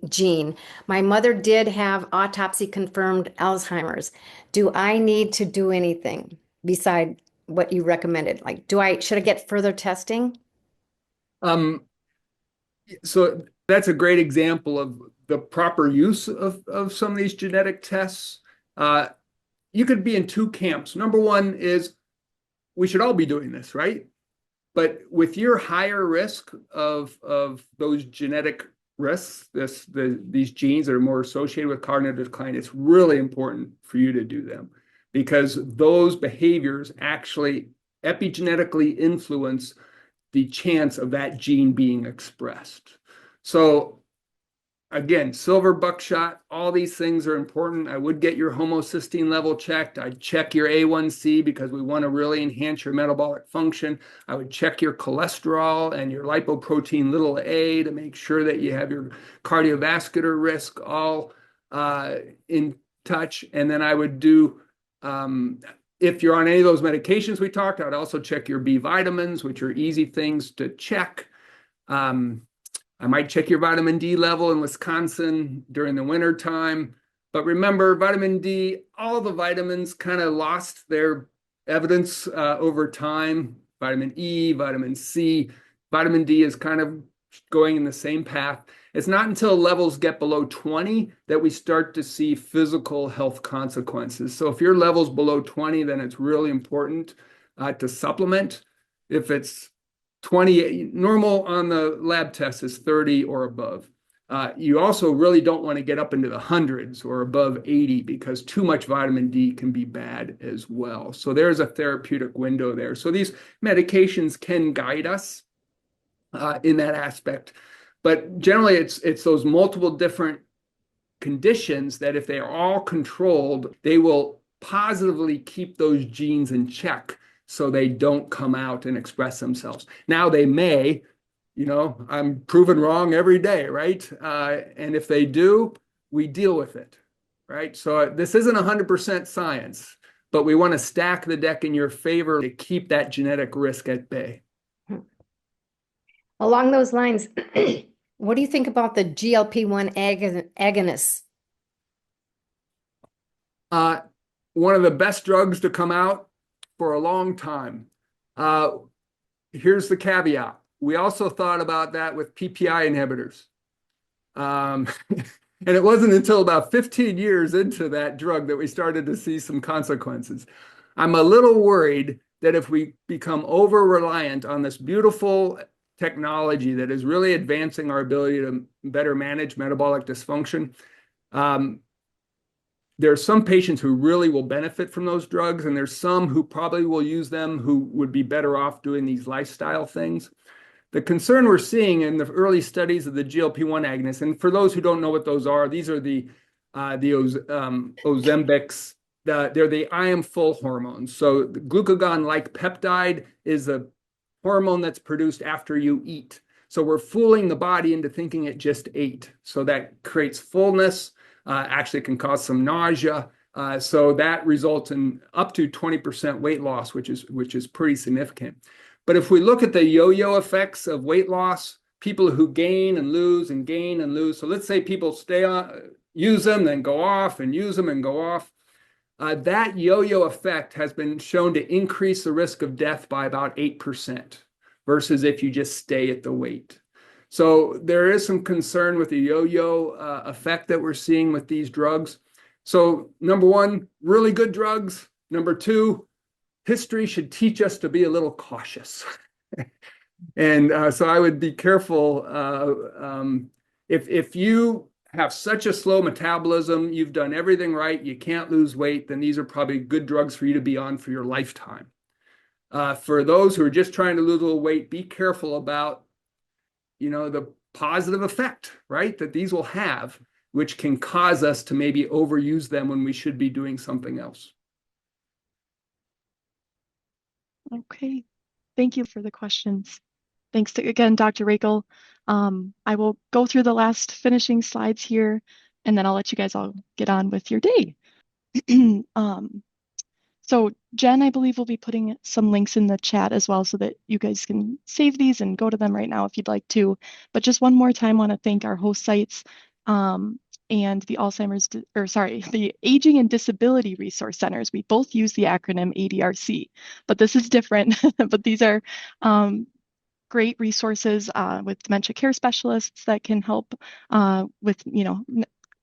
gene. My mother did have autopsy-confirmed Alzheimer's. Do I need to do anything beside what you recommended? Like, should I get further testing? So that's a great example of the proper use of some of these genetic tests. You could be in two camps. Number one is we should all be doing this, right? But with your higher risk of those genetic risks, these genes that are more associated with cognitive decline, it's really important for you to do them because those behaviors actually epigenetically influence the chance of that gene being expressed. So again, silver buckshot, all these things are important. I would get your homocysteine level checked. I'd check your A1C because we want to really enhance your metabolic function. I would check your cholesterol and your lipoprotein little a to make sure that you have your cardiovascular risk all in touch. And then I would do if you're on any of those medications we talked, I'd also check your B vitamins, which are easy things to check. I might check your vitamin D level in Wisconsin during the winter time. But remember, vitamin D, all the vitamins kind of lost their evidence over time. Vitamin E, vitamin C, vitamin D is kind of going in the same path. It's not until levels get below 20 that we start to see physical health consequences. So if your level's below 20, then it's really important to supplement. If it's 20, normal on the lab test is 30 or above. You also really don't want to get up into the hundreds or above 80 because too much vitamin D can be bad as well. So there's a therapeutic window there. So these medications can guide us in that aspect. But generally, it's those multiple different conditions that if they are all controlled, they will positively keep those genes in check so they don't come out and express themselves. Now they may, I'm proven wrong every day, right? And if they do, we deal with it, right? So this isn't 100% science, but we want to stack the deck in your favor to keep that genetic risk at bay. Along those lines, what do you think about the GLP-1 agonists? One of the best drugs to come out for a long time. Here's the caveat. We also thought about that with PPI inhibitors. And it wasn't until about 15 years into that drug that we started to see some consequences. I'm a little worried that if we become over-reliant on this beautiful technology that is really advancing our ability to better manage metabolic dysfunction, there are some patients who really will benefit from those drugs, and there's some who probably will use them who would be better off doing these lifestyle things. The concern we're seeing in the early studies of the GLP-1 agonists, and for those who don't know what those are, these are the Ozempics. They're the I am full hormones. So the glucagon-like peptide is a hormone that's produced after you eat. So we're fooling the body into thinking it just ate. So that creates fullness, actually can cause some nausea. So that results in up to 20% weight loss, which is pretty significant. But if we look at the yo-yo effects of weight loss, people who gain and lose and gain and lose. So let's say people stay on, use them, then go off and use them and go off. That yo-yo effect has been shown to increase the risk of death by about 8% versus if you just stay at the weight. So there is some concern with the yo-yo effect that we're seeing with these drugs. So number one, really good drugs. Number two, history should teach us to be a little cautious. And so I would be careful. If you have such a slow metabolism, you've done everything right, you can't lose weight, then these are probably good drugs for you to be on for your lifetime. For those who are just trying to lose a little weight, be careful about, the positive effect, right, that these will have, which can cause us to maybe overuse them when we should be doing something else. Okay, thank you for the questions. Thanks to, again, Dr. Rakel. I will go through the last finishing slides here, and then I'll let you guys all get on with your day. So Jen, I believe, will be putting some links in the chat as well so that you guys can save these and go to them right now if you'd like to. But just one more time, I want to thank our host sites and the the Aging and Disability Resource Centers. We both use the acronym ADRC, but this is different. But these are great resources with dementia care specialists that can help with,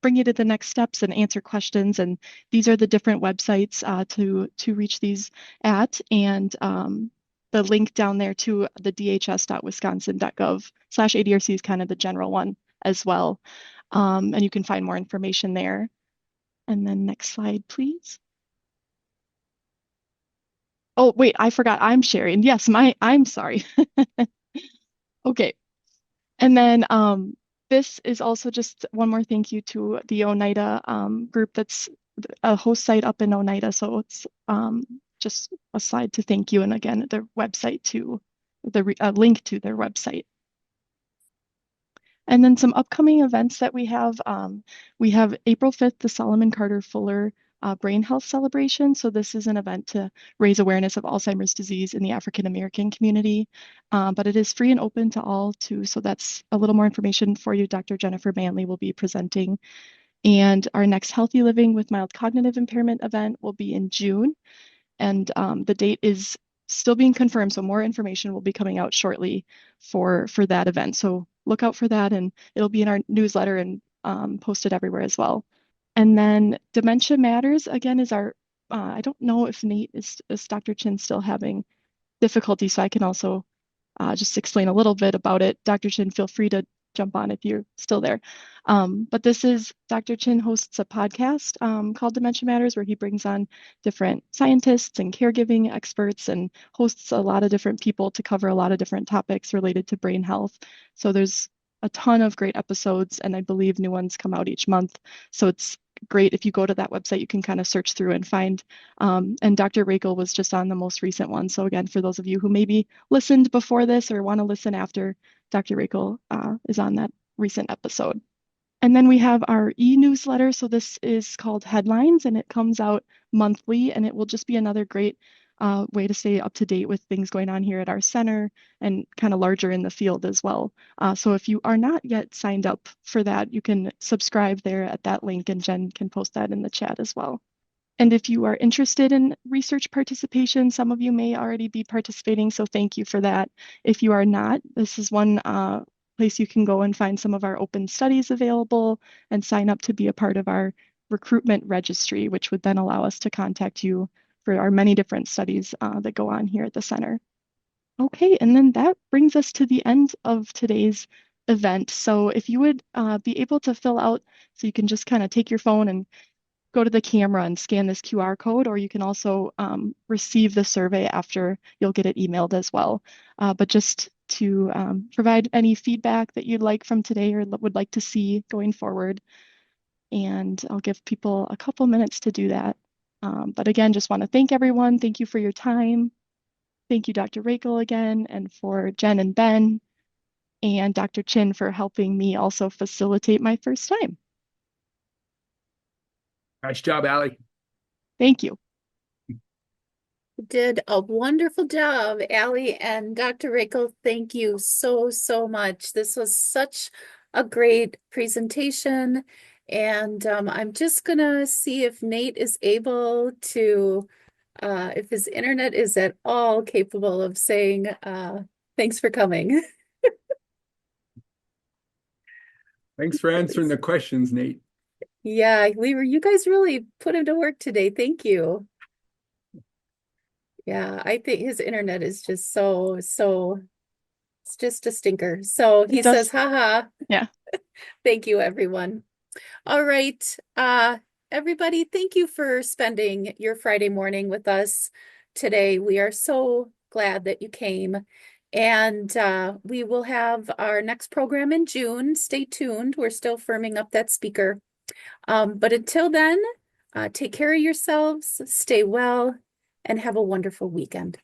bring you to the next steps and answer questions. And these are the different websites to reach these at. And the link down there to the dhs.wisconsin.gov/ADRC is kind of the general one as well. And you can find more information there. And then next slide, please. Oh, wait, I forgot I'm sharing. Yes, I'm sorry. Okay. And then this is also just one more thank you to the Oneida group that's a host site up in Oneida. So it's just a slide to thank you. And again, their website too, a link to their website. And then some upcoming events that we have April 5th, the Solomon Carter Fuller brain health celebration. So this is an event to raise awareness of Alzheimer's disease in the African American community, but it is free and open to all too. So that's a little more information for you. Dr. Jennifer Manley will be presenting. And our next Healthy Living with Mild Cognitive Impairment event will be in June. And the date is still being confirmed, so more information will be coming out shortly for that event. So look out for that, and it'll be in our newsletter and posted everywhere as well. And then Dementia Matters, again, is our, I don't know if Nate is Dr. Chin still having difficulty, so I can also just explain a little bit about it. Dr. Chin, feel free to jump on if you're still there. But this is, Dr. Chin hosts a podcast called Dementia Matters, where he brings on different scientists and caregiving experts and hosts a lot of different people to cover a lot of different topics related to brain health. So there's a ton of great episodes, and I believe new ones come out each month. So it's great if you go to that website, you can kind of search through and find. And Dr. Rakel was just on the most recent one. So again, for those of you who maybe listened before this or want to listen after, Dr. Rakel is on that recent episode. And then we have our e-newsletter. So this is called Headlines, and it comes out monthly, and it will just be another great way to stay up to date with things going on here at our center and kind of larger in the field as well. So if you are not yet signed up for that, you can subscribe there at that link, and Jen can post that in the chat as well. And if you are interested in research participation, some of you may already be participating, so thank you for that. If you are not, this is one place you can go and find some of our open studies available and sign up to be a part of our recruitment registry, which would then allow us to contact you for our many different studies that go on here at the center. Okay, and then that brings us to the end of today's event. So if you would be able to fill out, so you can just kind of take your phone and go to the camera and scan this QR code, or you can also receive the survey after. You'll get it emailed as well. But just to provide any feedback that you'd like from today or would like to see going forward. And I'll give people a couple minutes to do that. But again, just want to thank everyone. Thank you for your time. Thank you, Dr. Rakel, again, and for Jen and Ben, and Dr. Chin for helping me also facilitate my first time. Nice job, Allie. Thank you. You did a wonderful job, Allie and Dr. Rakel. Thank you so, so much. This was such a great presentation. And I'm just gonna see if Nate is able to, if his internet is at all capable of saying, thanks for coming. Thanks for answering the questions, Nate. Yeah, you guys really put him to work today. Thank you. Yeah, I think his internet is just so, it's just a stinker. So he says, haha. Yeah. Thank you, everyone. All right. Everybody, thank you for spending your Friday morning with us today. We are so glad that you came. And we will have our next program in June. Stay tuned. We're still firming up that speaker. But until then, take care of yourselves, stay well, and have a wonderful weekend.